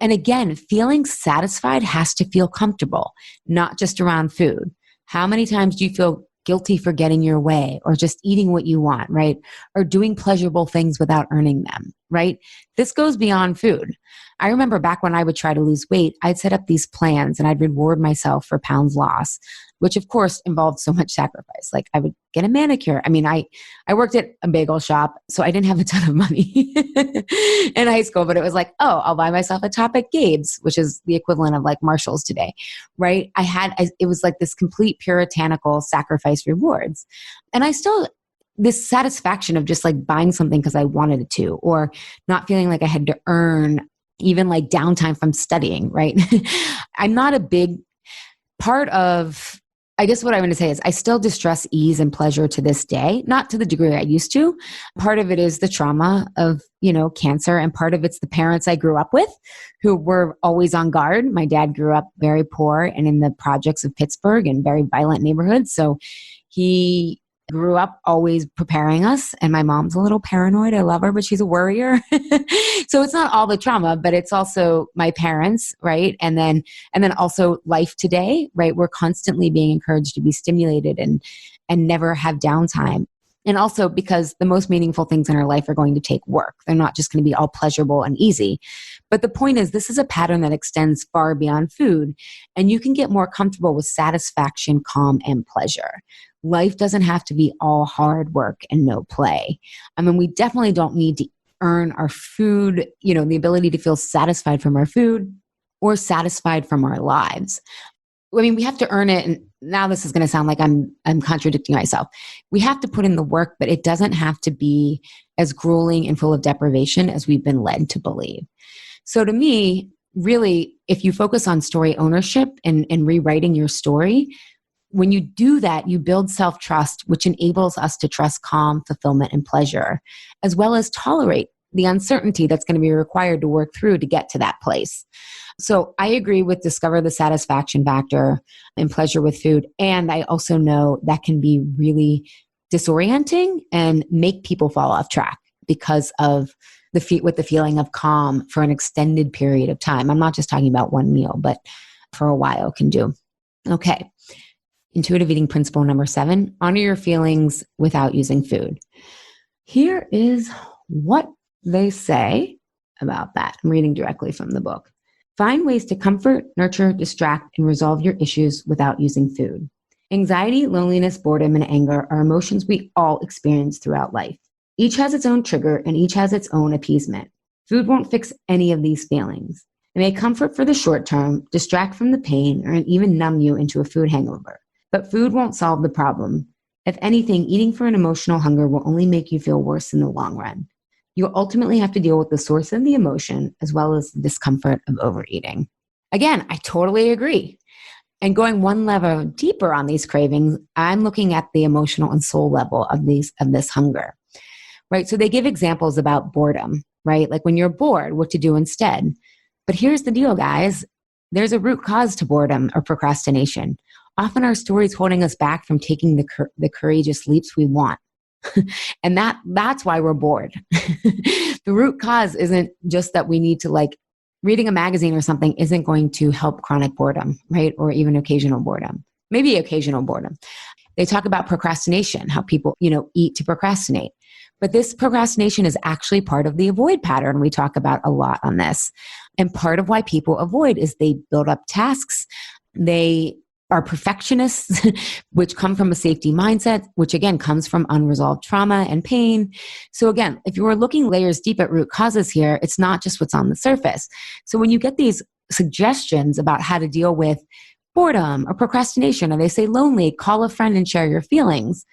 And again, feeling satisfied has to feel comfortable, not just around food. How many times do you feel guilty for getting your way or just eating what you want, right? Or doing pleasurable things without earning them, right? This goes beyond food. I remember back when I would try to lose weight, I'd set up these plans and I'd reward myself for pounds lost, which of course involved so much sacrifice. Like I would get a manicure. I mean, I worked at a bagel shop, so I didn't have a ton of money in high school, but it was like, oh, I'll buy myself a top at Gabe's, which is the equivalent of like Marshall's today, right? It was like this complete puritanical sacrifice rewards. And I still, this satisfaction of just like buying something because I wanted it to, or not feeling like I had to earn even like downtime from studying, right? I'm not a big part of, I guess what I'm going to say is I still distrust ease and pleasure to this day, not to the degree I used to. Part of it is the trauma of, cancer, and part of it's the parents I grew up with who were always on guard. My dad grew up very poor and in the projects of Pittsburgh and very violent neighborhoods. So he grew up always preparing us, and my mom's a little paranoid. I love her, but she's a worrier. So it's not all the trauma, but it's also my parents, right? And then also life today, right? We're constantly being encouraged to be stimulated and never have downtime. And also because the most meaningful things in our life are going to take work. They're not just going to be all pleasurable and easy. But the point is, this is a pattern that extends far beyond food, and you can get more comfortable with satisfaction, calm, and pleasure. Life doesn't have to be all hard work and no play. I mean, we definitely don't need to earn our food, the ability to feel satisfied from our food or satisfied from our lives. I mean, we have to earn it. And now this is going to sound like I'm contradicting myself. We have to put in the work, but it doesn't have to be as grueling and full of deprivation as we've been led to believe. So to me, really, if you focus on story ownership and rewriting your story, when you do that, you build self-trust, which enables us to trust calm, fulfillment, and pleasure, as well as tolerate the uncertainty that's going to be required to work through to get to that place. So I agree with discover the satisfaction factor and pleasure with food. And I also know that can be really disorienting and make people fall off track because of the feeling of calm for an extended period of time. I'm not just talking about one meal, but for a while can do. Okay. Intuitive eating principle number 7, honor your feelings without using food. Here is what they say about that. I'm reading directly from the book. Find ways to comfort, nurture, distract, and resolve your issues without using food. Anxiety, loneliness, boredom, and anger are emotions we all experience throughout life. Each has its own trigger and each has its own appeasement. Food won't fix any of these feelings. It may comfort for the short term, distract from the pain, or even numb you into a food hangover. But food won't solve the problem. If anything, eating for an emotional hunger will only make you feel worse in the long run. You'll ultimately have to deal with the source of the emotion as well as the discomfort of overeating. Again, I totally agree. And going one level deeper on these cravings, I'm looking at the emotional and soul level of this hunger, right? So they give examples about boredom, right? Like when you're bored, what to do instead. But here's the deal, guys. There's a root cause to boredom or procrastination. Often our story's holding us back from taking the courageous leaps we want. And that's why we're bored. The root cause isn't just that we need to reading a magazine or something isn't going to help chronic boredom, right? Or even occasional boredom, maybe occasional boredom. They talk about procrastination, how people, eat to procrastinate. But this procrastination is actually part of the avoid pattern. We talk about a lot on this. And part of why people avoid is they build up tasks. They are perfectionists, which come from a safety mindset, which again comes from unresolved trauma and pain. So again, if you were looking layers deep at root causes here, it's not just what's on the surface. So when you get these suggestions about how to deal with boredom or procrastination, or they say lonely, call a friend and share your feelings.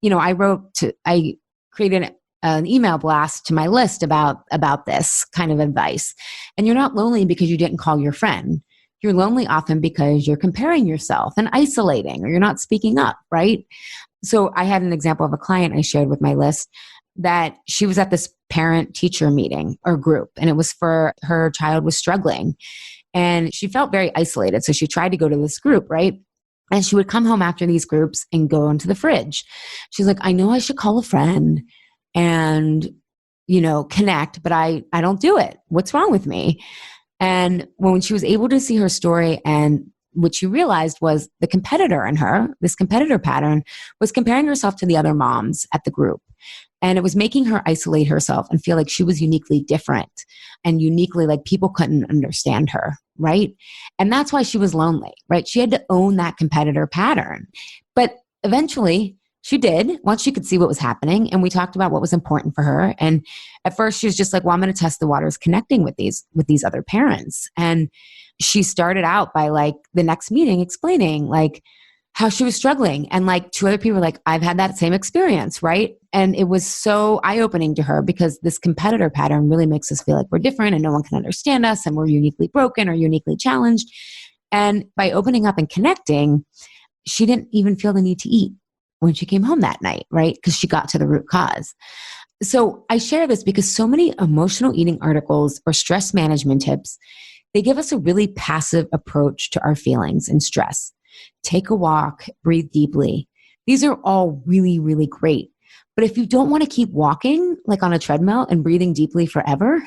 I created an email blast to my list about this kind of advice. And you're not lonely because you didn't call your friend. You're lonely often because you're comparing yourself and isolating, or you're not speaking up, right? So I had an example of a client I shared with my list that she was at this parent-teacher meeting or group, and it was for her child was struggling. And she felt very isolated. So she tried to go to this group, right? And she would come home after these groups and go into the fridge. She's like, I know I should call a friend and, connect, but I don't do it. What's wrong with me? And when she was able to see her story and what she realized was the competitor in her, this competitor pattern, was comparing herself to the other moms at the group. And it was making her isolate herself and feel like she was uniquely different and uniquely like people couldn't understand her, right? And that's why she was lonely, right? She had to own that competitor pattern. But eventually she did, once she could see what was happening. And we talked about what was important for her. And at first she was just like, well, I'm going to test the waters connecting with these other parents. And she started out by like the next meeting explaining like how she was struggling. And like two other people were like, I've had that same experience, right? And it was so eye-opening to her because this competitor pattern really makes us feel like we're different and no one can understand us and we're uniquely broken or uniquely challenged. And by opening up and connecting, she didn't even feel the need to eat when she came home that night, right? Because she got to the root cause. So I share this because so many emotional eating articles or stress management tips, they give us a really passive approach to our feelings and stress. Take a walk, breathe deeply. These are all really, really great. But if you don't want to keep walking like on a treadmill and breathing deeply forever,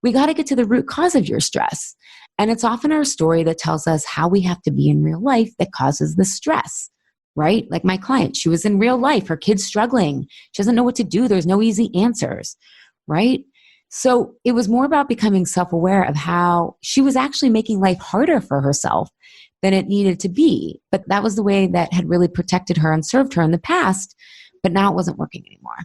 we got to get to the root cause of your stress. And it's often our story that tells us how we have to be in real life that causes the stress, right? Like my client, she was in real life, her kid's struggling. She doesn't know what to do. There's no easy answers, right? So it was more about becoming self-aware of how she was actually making life harder for herself than it needed to be. But that was the way that had really protected her and served her in the past, but now it wasn't working anymore.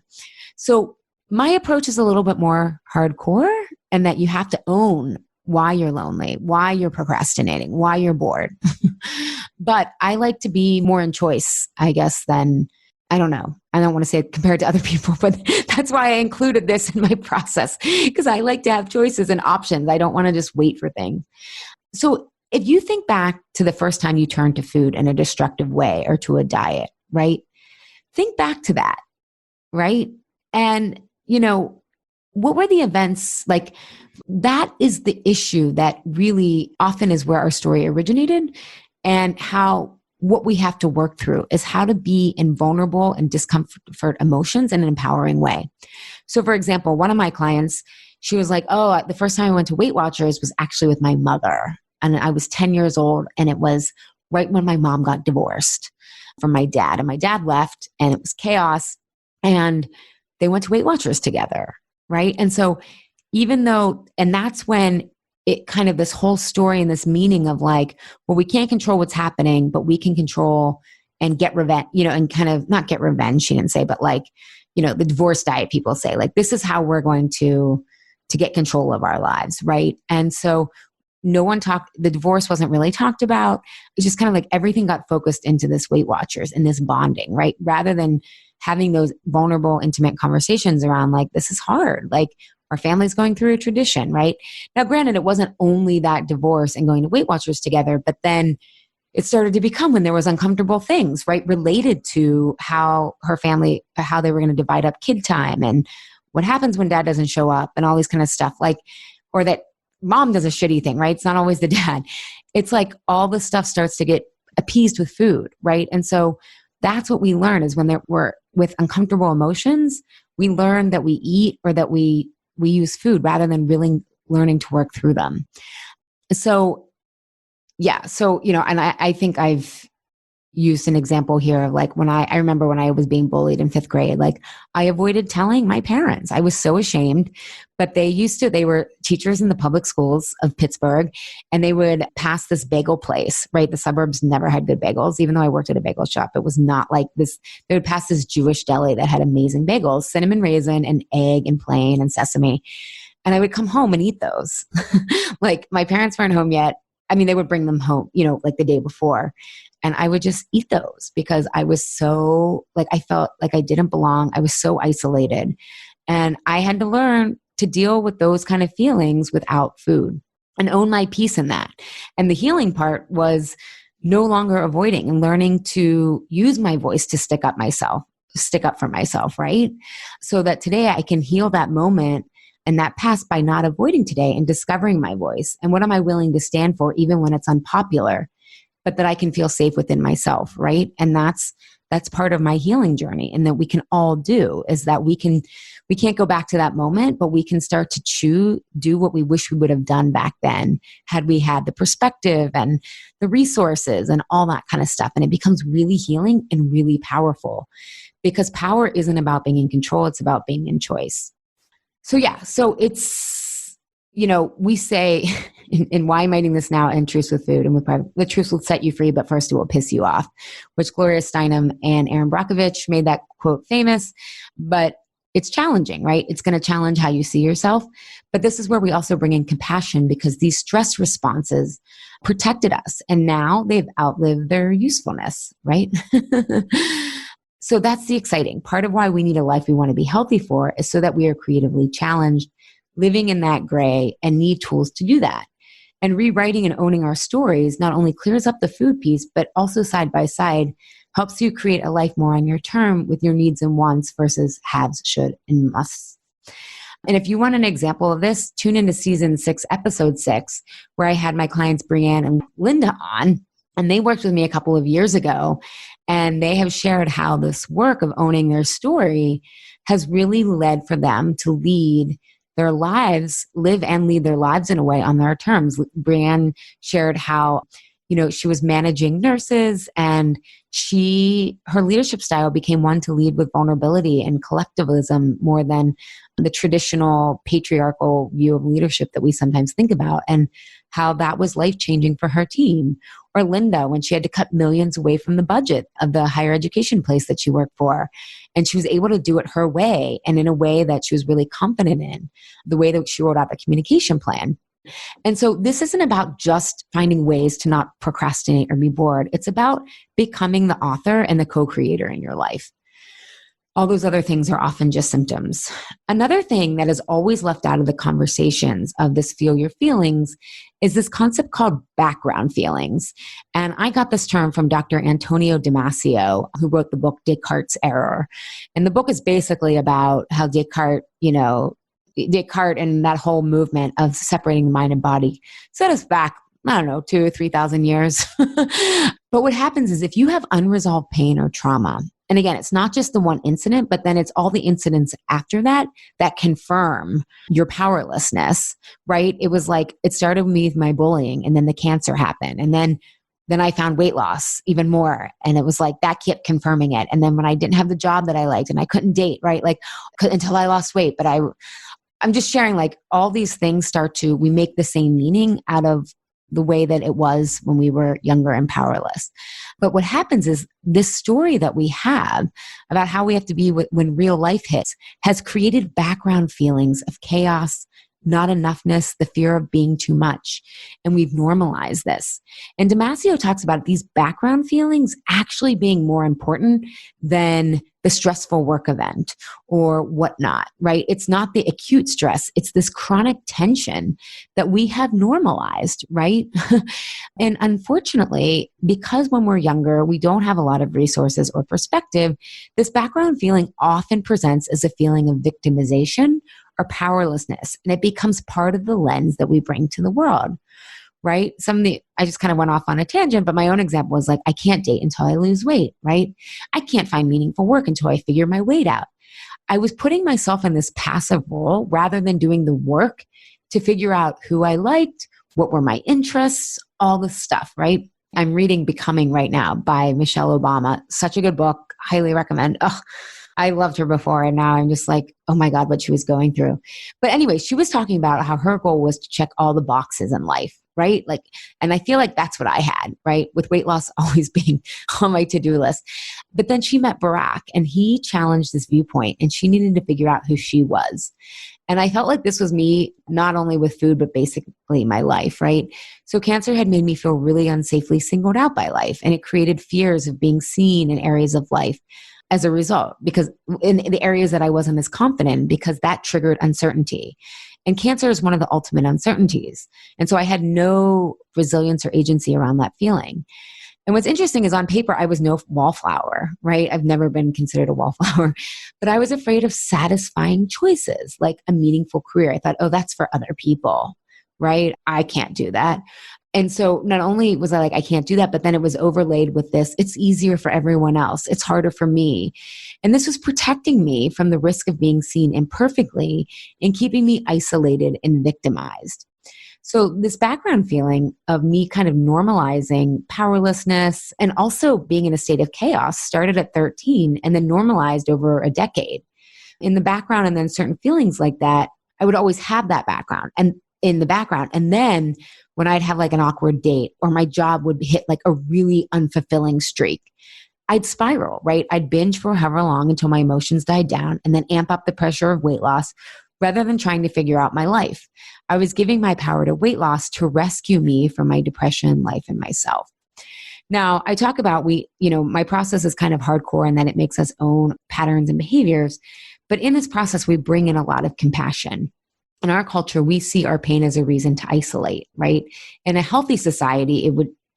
So my approach is a little bit more hardcore, and that you have to own why you're lonely, why you're procrastinating, why you're bored. But I like to be more in choice, I guess, than, I don't know. I don't want to say compared to other people, but that's why I included this in my process, because I like to have choices and options. I don't want to just wait for things. So if you think back to the first time you turned to food in a destructive way or to a diet, right? Think back to that, right? And, what were the events like? That is the issue that really often is where our story originated, and how what we have to work through is how to be in vulnerable and discomfort emotions in an empowering way. So for example, one of my clients, she was like, oh, the first time I went to Weight Watchers was actually with my mother. And I was 10 years old, and it was right when my mom got divorced from my dad. And my dad left, and it was chaos. And they went to Weight Watchers together, right? And so and that's when it kind of this whole story and this meaning of like, well, we can't control what's happening, but we can control and get revenge, and kind of not get revenge, she didn't say, but like, the divorce diet people say, like, this is how we're going to get control of our lives, right? And so the divorce wasn't really talked about. It's just kind of like everything got focused into this Weight Watchers and this bonding, right? Rather than having those vulnerable, intimate conversations around like, this is hard. Like our family's going through a tradition, right? Now, granted, it wasn't only that divorce and going to Weight Watchers together, but then it started to become when there was uncomfortable things, right? Related to how her family, how they were going to divide up kid time and what happens when dad doesn't show up and all these kind of stuff, like, or that mom does a shitty thing, right? It's not always the dad. It's like all the stuff starts to get appeased with food, right? And so that's what we learn is when we're with uncomfortable emotions, we learn that we eat or that we use food rather than really learning to work through them. So, yeah. So, and I think I've used an example here of like when I remember when I was being bullied in 5th grade, like I avoided telling my parents. I was so ashamed, but they were teachers in the public schools of Pittsburgh, and they would pass this bagel place, right? The suburbs never had good bagels. Even though I worked at a bagel shop, it was not like this. They would pass this Jewish deli that had amazing bagels, cinnamon raisin and egg and plain and sesame. And I would come home and eat those. Like my parents weren't home yet. I mean, they would bring them home, like the day before. And I would just eat those because I was so, like, I felt like I didn't belong. I was so isolated. And I had to learn to deal with those kind of feelings without food and own my peace in that. And the healing part was no longer avoiding and learning to use my voice to stick up for myself, right? So that today I can heal that moment and that past by not avoiding today and discovering my voice. And what am I willing to stand for even when it's unpopular? but that I can feel safe within myself, right? And that's part of my healing journey, and that we can all do, is that we can't go back to that moment, but we can start to do what we wish we would have done back then, had we had the perspective and the resources and all that kind of stuff. And it becomes really healing and really powerful, because power isn't about being in control. It's about being in choice. So yeah, so it's, we say in Why I'm Eating This Now and Truths with Food and with Private, the truth will set you free, but first it will piss you off, which Gloria Steinem and Aaron Brockovich made that quote famous. But it's challenging, right? It's going to challenge how you see yourself. But this is where we also bring in compassion, because these stress responses protected us, and now they've outlived their usefulness, right? So that's the exciting part of why we need a life we want to be healthy for, is so that we are creatively challenged, living in that gray, and need tools to do that. And rewriting and owning our stories not only clears up the food piece, but also side by side helps you create a life more on your term, with your needs and wants versus haves, should, and musts. And if you want an example of this, tune into season 6, episode 6, where I had my clients Brianne and Linda on, and they worked with me a couple of years ago. And they have shared how this work of owning their story has really led for them to lead their lives, live and lead their lives in a way on their terms. Brianne shared how, she was managing nurses, and her leadership style became one to lead with vulnerability and collectivism more than the traditional patriarchal view of leadership that we sometimes think about, and how that was life-changing for her team. Or Linda, when she had to cut millions away from the budget of the higher education place that she worked for. And she was able to do it her way, and in a way that she was really confident in, the way that she wrote out the communication plan. And so this isn't about just finding ways to not procrastinate or be bored. It's about becoming the author and the co-creator in your life. All those other things are often just symptoms. Another thing that is always left out of the conversations of this Feel Your Feelings is this concept called background feelings. And I got this term from Dr. Antonio Damasio, who wrote the book Descartes' Error. And the book is basically about how Descartes and that whole movement of separating the mind and body set us back, 2,000 or 3,000 years. But what happens is, if you have unresolved pain or trauma, and again, it's not just the one incident, but then it's all the incidents after that confirm your powerlessness, right? It was like, it started with me with my bullying, and then the cancer happened. And then I found weight loss even more. And it was like, that kept confirming it. And then when I didn't have the job that I liked, and I couldn't date, right? Like, until I lost weight. But I'm just sharing, like, all these things we make the same meaning out of the way that it was when we were younger and powerless. But what happens is, this story that we have about how we have to be when real life hits has created background feelings of chaos, not enoughness, the fear of being too much. And we've normalized this. And Damasio talks about these background feelings actually being more important than the stressful work event or whatnot, right? It's not the acute stress. It's this chronic tension that we have normalized, right? And unfortunately, because when we're younger, we don't have a lot of resources or perspective, this background feeling often presents as a feeling of victimization or powerlessness. And it becomes part of the lens that we bring to the world, right? I just kind of went off on a tangent, but my own example was like, I can't date until I lose weight, right? I can't find meaningful work until I figure my weight out. I was putting myself in this passive role rather than doing the work to figure out who I liked, what were my interests, all this stuff, right? I'm reading Becoming right now by Michelle Obama. Such a good book. Highly recommend. Oh, I loved her before, and now I'm just like, oh my God, what she was going through. But anyway, she was talking about how her goal was to check all the boxes in life, right? Like, and I feel like that's what I had, right? With weight loss always being on my to-do list. But then she met Barack, and he challenged this viewpoint, and she needed to figure out who she was. And I felt like this was me, not only with food, but basically my life, right? So cancer had made me feel really unsafely singled out by life, and it created fears of being seen in areas of life as a result, because in the areas that I wasn't as confident in, because that triggered uncertainty. And cancer is one of the ultimate uncertainties. And so I had no resilience or agency around that feeling. And what's interesting is, on paper, I was no wallflower, right? I've never been considered a wallflower, but I was afraid of satisfying choices, like a meaningful career. I thought, oh, that's for other people, right? I can't do that. And so not only was I like, I can't do that, but then it was overlaid with this, it's easier for everyone else. It's harder for me. And this was protecting me from the risk of being seen imperfectly and keeping me isolated and victimized. So this background feeling of me kind of normalizing powerlessness and also being in a state of chaos started at 13 and then normalized over a decade. In the background, and then certain feelings like that, I would always have that background and in the background. And then when I'd have like an awkward date or my job would hit like a really unfulfilling streak, I'd spiral, right? I'd binge for however long until my emotions died down and then amp up the pressure of weight loss rather than trying to figure out my life. I was giving my power to weight loss to rescue me from my depression, life, and myself. Now, I talk about my process is kind of hardcore and then it makes us own patterns and behaviors. But in this process, we bring in a lot of compassion. In our culture, we see our pain as a reason to isolate, right? In a healthy society,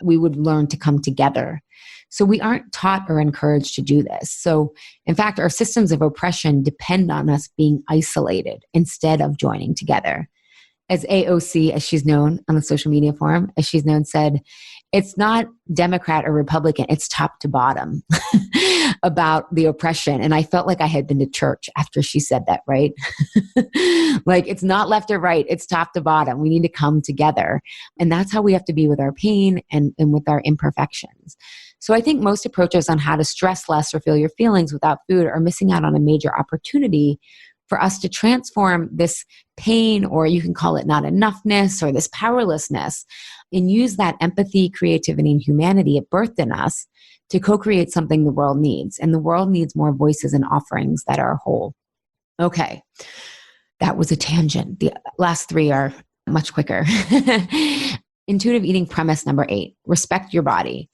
we would learn to come together. So we aren't taught or encouraged to do this. So in fact, our systems of oppression depend on us being isolated instead of joining together. As AOC, as she's known on the social media forum, as she's known, said, it's not Democrat or Republican, it's top to bottom about the oppression. And I felt like I had been to church after she said that, right? Like it's not left or right, it's top to bottom. We need to come together. And that's how we have to be with our pain and with our imperfections. So I think most approaches on how to stress less or feel your feelings without food are missing out on a major opportunity for us to transform this pain, or you can call it not enoughness or this powerlessness, and use that empathy, creativity, and humanity it birthed in us to co-create something the world needs. And the world needs more voices and offerings that are whole. Okay, that was a tangent. The last three are much quicker. Intuitive eating premise number 8, respect your body.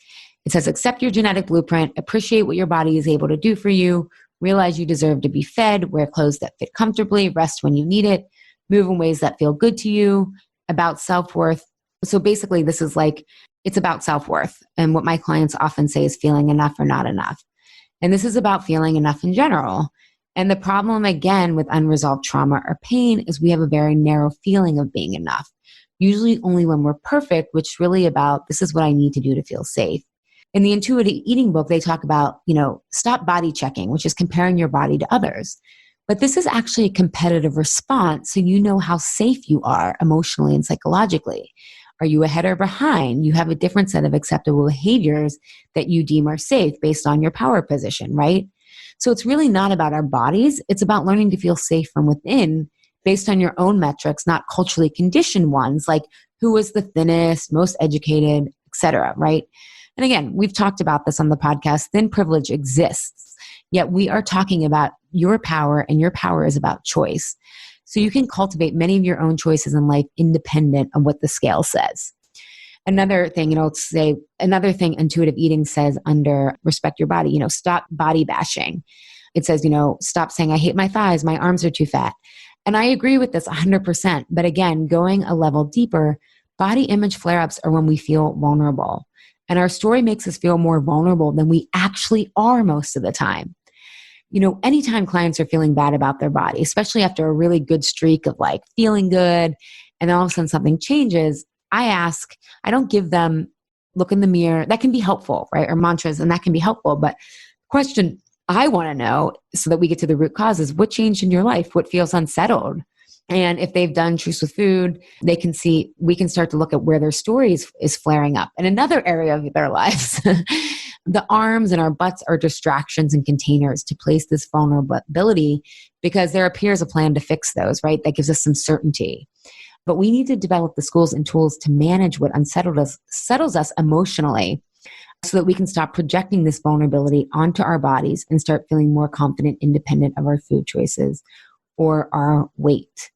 It says, accept your genetic blueprint, appreciate what your body is able to do for you, realize you deserve to be fed, wear clothes that fit comfortably, rest when you need it, move in ways that feel good to you, about self-worth. So basically, this is like, it's about self-worth. And what my clients often say is feeling enough or not enough. And this is about feeling enough in general. And the problem, again, with unresolved trauma or pain is we have a very narrow feeling of being enough, usually only when we're perfect, which is really about, this is what I need to do to feel safe. In the intuitive eating book, they talk about, stop body checking, which is comparing your body to others. But this is actually a competitive response, so you know how safe you are emotionally and psychologically. Are you ahead or behind? You have a different set of acceptable behaviors that you deem are safe based on your power position, right? So it's really not about our bodies. It's about learning to feel safe from within based on your own metrics, not culturally conditioned ones like who was the thinnest, most educated, etc., right? And again, we've talked about this on the podcast. Thin privilege exists, yet we are talking about your power, and your power is about choice. So you can cultivate many of your own choices in life independent of what the scale says. Another thing, another thing intuitive eating says under respect your body, stop body bashing. It says, stop saying, I hate my thighs, my arms are too fat. And I agree with this 100%. But again, going a level deeper, body image flare-ups are when we feel vulnerable. And our story makes us feel more vulnerable than we actually are most of the time. Anytime clients are feeling bad about their body, especially after a really good streak of like feeling good, and then all of a sudden something changes, I don't give them look in the mirror. That can be helpful, right? Or mantras, and that can be helpful. But the question I want to know, so that we get to the root cause, is what changed in your life? What feels unsettled? And if they've done Truths with Food, we can start to look at where their story is flaring up. In another area of their lives, the arms and our butts are distractions and containers to place this vulnerability, because there appears a plan to fix those, right? That gives us some certainty. But we need to develop the skills and tools to manage what settles us emotionally, so that we can stop projecting this vulnerability onto our bodies and start feeling more confident, independent of our food choices or our weight.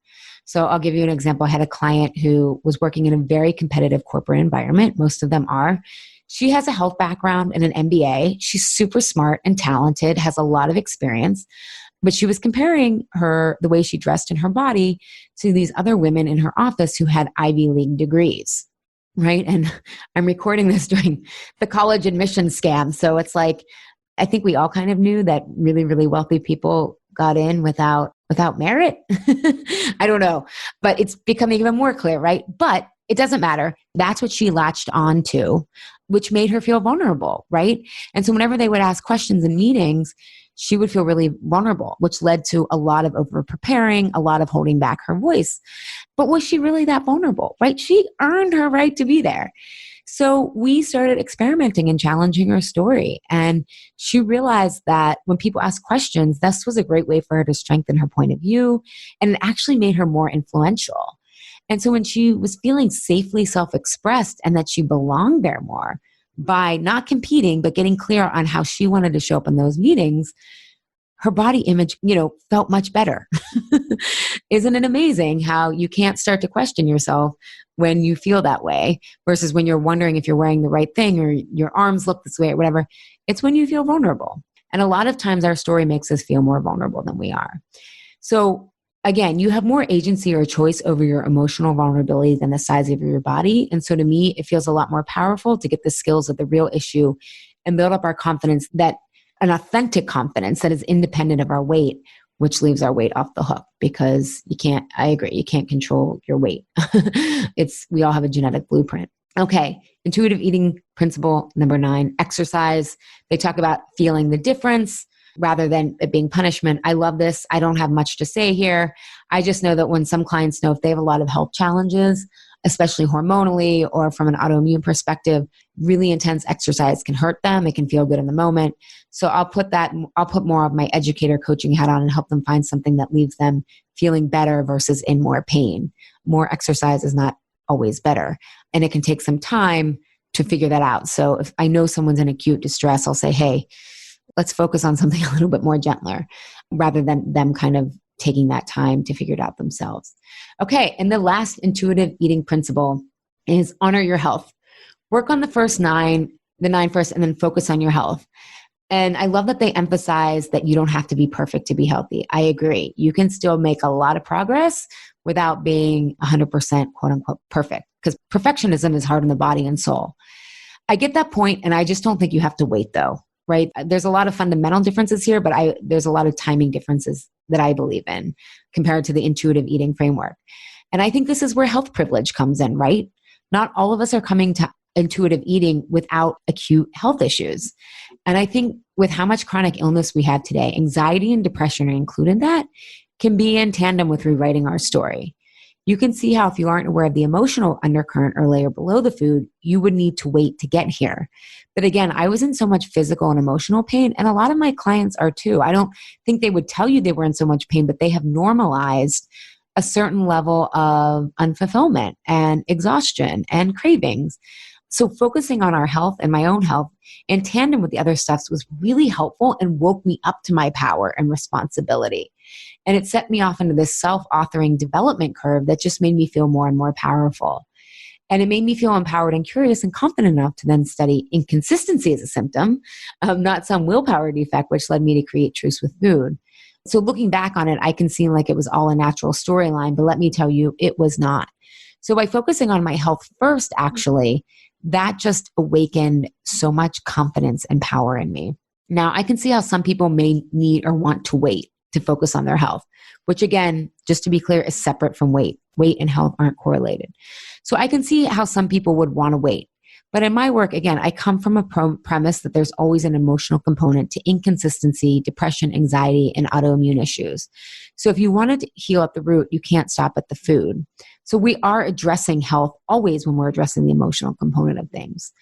So I'll give you an example. I had a client who was working in a very competitive corporate environment. Most of them are. She has a health background and an MBA. She's super smart and talented, has a lot of experience, but she was comparing the way she dressed in her body to these other women in her office who had Ivy League degrees, right? And I'm recording this during the college admission scam. So it's like, I think we all kind of knew that really, really wealthy people got in without merit. I don't know, but it's becoming even more clear, right? But It doesn't matter. That's what she latched on to, which made her feel vulnerable, right? And so whenever they would ask questions in meetings, she would feel really vulnerable, which led to a lot of over preparing, a lot of holding back her voice. But was she really that vulnerable, right? She earned her right to be there. So we started experimenting and challenging her story. And she realized that when people ask questions, this was a great way for her to strengthen her point of view. And it actually made her more influential. And so when she was feeling safely self-expressed and that she belonged there more by not competing, but getting clear on how she wanted to show up in those meetings, her body image, felt much better. Isn't it amazing how you can't start to question yourself when you feel that way versus when you're wondering if you're wearing the right thing or your arms look this way or whatever? It's when you feel vulnerable. And a lot of times our story makes us feel more vulnerable than we are. So again, you have more agency or choice over your emotional vulnerability than the size of your body. And so to me, it feels a lot more powerful to get the skills of the real issue and build up our confidence, that an authentic confidence that is independent of our weight, which leaves our weight off the hook, because I agree, you can't control your weight. We all have a genetic blueprint. Okay. Intuitive eating principle number 9, exercise. They talk about feeling the difference rather than it being punishment. I love this. I don't have much to say here. I just know that when some clients know if they have a lot of health challenges, especially hormonally or from an autoimmune perspective, really intense exercise can hurt them. It can feel good in the moment. So I'll put more of my educator coaching hat on and help them find something that leaves them feeling better versus in more pain. More exercise is not always better. And it can take some time to figure that out. So if I know someone's in acute distress, I'll say, hey, let's focus on something a little bit more gentler rather than them kind of taking that time to figure it out themselves. Okay. And the last intuitive eating principle is honor your health. Work on the nine first, and then focus on your health. And I love that they emphasize that you don't have to be perfect to be healthy. I agree. You can still make a lot of progress without being 100% quote unquote perfect, because perfectionism is hard on the body and soul. I get that point, and I just don't think you have to wait though, right? There's a lot of fundamental differences here, but there's a lot of timing differences that I believe in compared to the intuitive eating framework. And I think this is where health privilege comes in, right? Not all of us are coming to intuitive eating without acute health issues. And I think with how much chronic illness we have today, anxiety and depression are included in that, can be in tandem with rewriting our story. You can see how if you aren't aware of the emotional undercurrent or layer below the food, you would need to wait to get here. But again, I was in so much physical and emotional pain, and a lot of my clients are too. I don't think they would tell you they were in so much pain, but they have normalized a certain level of unfulfillment and exhaustion and cravings. So focusing on our health and my own health in tandem with the other stuffs was really helpful and woke me up to my power and responsibility. And it set me off into this self-authoring development curve that just made me feel more and more powerful. And it made me feel empowered and curious and confident enough to then study inconsistency as a symptom, not some willpower defect, which led me to create Truths with Food. So looking back on it, I can seem like it was all a natural storyline, but let me tell you, it was not. So by focusing on my health first, actually, that just awakened so much confidence and power in me. Now, I can see how some people may need or want to wait to focus on their health, which again, just to be clear, is separate from weight. Weight and health aren't correlated. So I can see how some people would want to wait. But in my work, again, I come from a premise that there's always an emotional component to inconsistency, depression, anxiety, and autoimmune issues. So if you wanted to heal at the root, you can't stop at the food. So we are addressing health always when we're addressing the emotional component of things.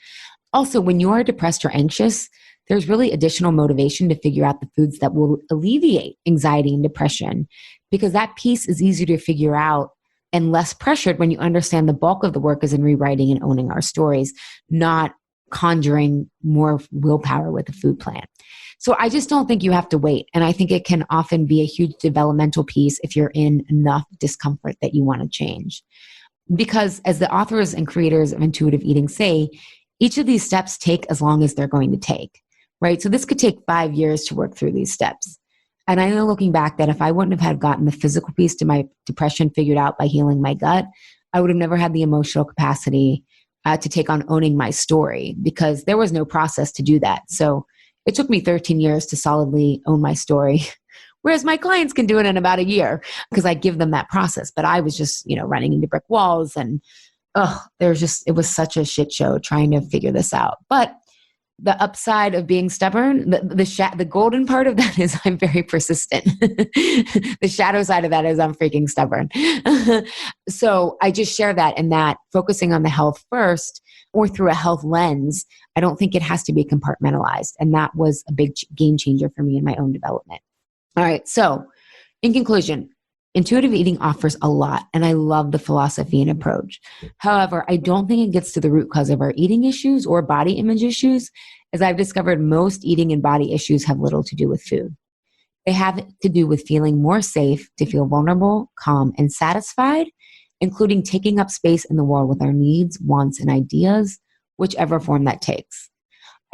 Also, when you are depressed or anxious, there's really additional motivation to figure out the foods that will alleviate anxiety and depression, because that piece is easier to figure out and less pressured when you understand the bulk of the work is in rewriting and owning our stories, not conjuring more willpower with a food plan. So I just don't think you have to wait. And I think it can often be a huge developmental piece if you're in enough discomfort that you want to change. Because as the authors and creators of intuitive eating say, each of these steps take as long as they're going to take, right? So this could take 5 years to work through these steps. And I know looking back that if I wouldn't have had gotten the physical piece to my depression figured out by healing my gut, I would have never had the emotional capacity to take on owning my story, because there was no process to do that. So it took me 13 years to solidly own my story, whereas my clients can do it in about a year because I give them that process. But I was just, running into brick walls and it was such a shit show trying to figure this out. But the upside of being stubborn, the golden part of that is I'm very persistent. The shadow side of that is I'm freaking stubborn. So I just share that, and that focusing on the health first or through a health lens, I don't think it has to be compartmentalized. And that was a big game changer for me in my own development. All right. So in conclusion, intuitive eating offers a lot, and I love the philosophy and approach. However, I don't think it gets to the root cause of our eating issues or body image issues, as I've discovered most eating and body issues have little to do with food. They have to do with feeling more safe, to feel vulnerable, calm, and satisfied, including taking up space in the world with our needs, wants, and ideas, whichever form that takes.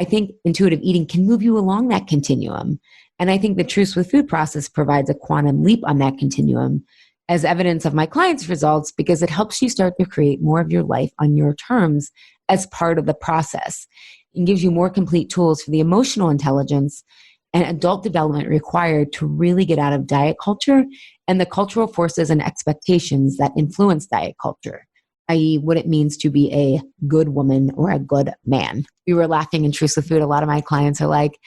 I think intuitive eating can move you along that continuum. And I think the Truth with Food process provides a quantum leap on that continuum as evidence of my clients' results, because it helps you start to create more of your life on your terms as part of the process. It gives you more complete tools for the emotional intelligence and adult development required to really get out of diet culture and the cultural forces and expectations that influence diet culture, i.e. what it means to be a good woman or a good man. We were laughing in Truth with Food. A lot of my clients are like,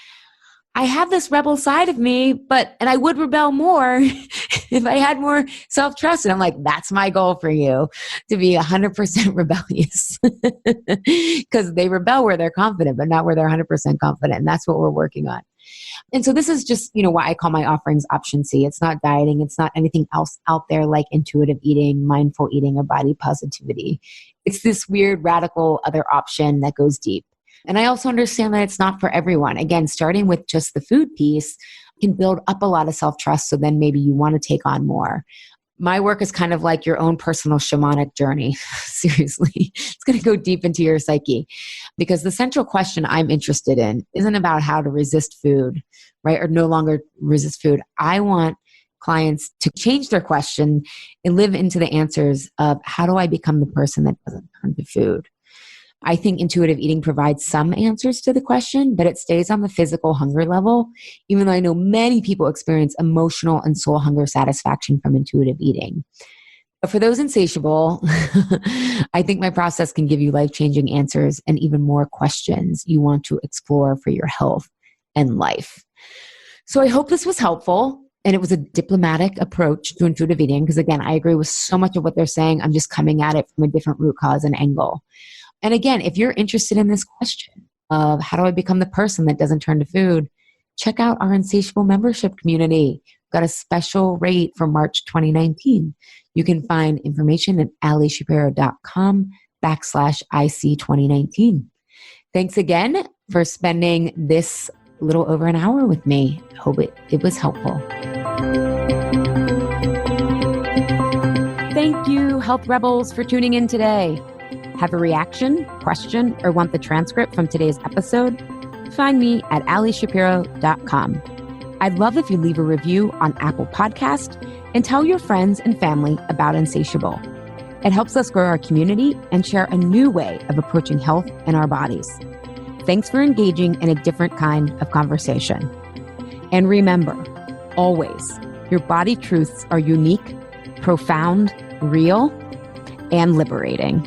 I have this rebel side of me, and I would rebel more if I had more self-trust. And I'm like, that's my goal for you, to be 100% rebellious, because they rebel where they're confident, but not where they're 100% confident. And that's what we're working on. And so this is just, why I call my offerings option C. It's not dieting. It's not anything else out there like intuitive eating, mindful eating, or body positivity. It's this weird, radical other option that goes deep. And I also understand that it's not for everyone. Again, starting with just the food piece can build up a lot of self-trust. So then maybe you want to take on more. My work is kind of like your own personal shamanic journey. Seriously, it's going to go deep into your psyche, because the central question I'm interested in isn't about how to resist food, right? Or no longer resist food. I want clients to change their question and live into the answers of, how do I become the person that doesn't turn to food? I think intuitive eating provides some answers to the question, but it stays on the physical hunger level, even though I know many people experience emotional and soul hunger satisfaction from intuitive eating. But for those insatiable, I think my process can give you life-changing answers and even more questions you want to explore for your health and life. So I hope this was helpful. And it was a diplomatic approach to intuitive eating, because again, I agree with so much of what they're saying. I'm just coming at it from a different root cause and angle. And again, if you're interested in this question of how do I become the person that doesn't turn to food, check out our Insatiable membership community. We've got a special rate for March 2019. You can find information at alishapiro.com/IC2019. Thanks again for spending this little over an hour with me. I hope it was helpful. Thank you, Health Rebels, for tuning in today. Have a reaction, question, or want the transcript from today's episode? Find me at alishapiro.com. I'd love if you leave a review on Apple Podcast and tell your friends and family about Insatiable. It helps us grow our community and share a new way of approaching health and our bodies. Thanks for engaging in a different kind of conversation. And remember, always, your body truths are unique, profound, real, and liberating.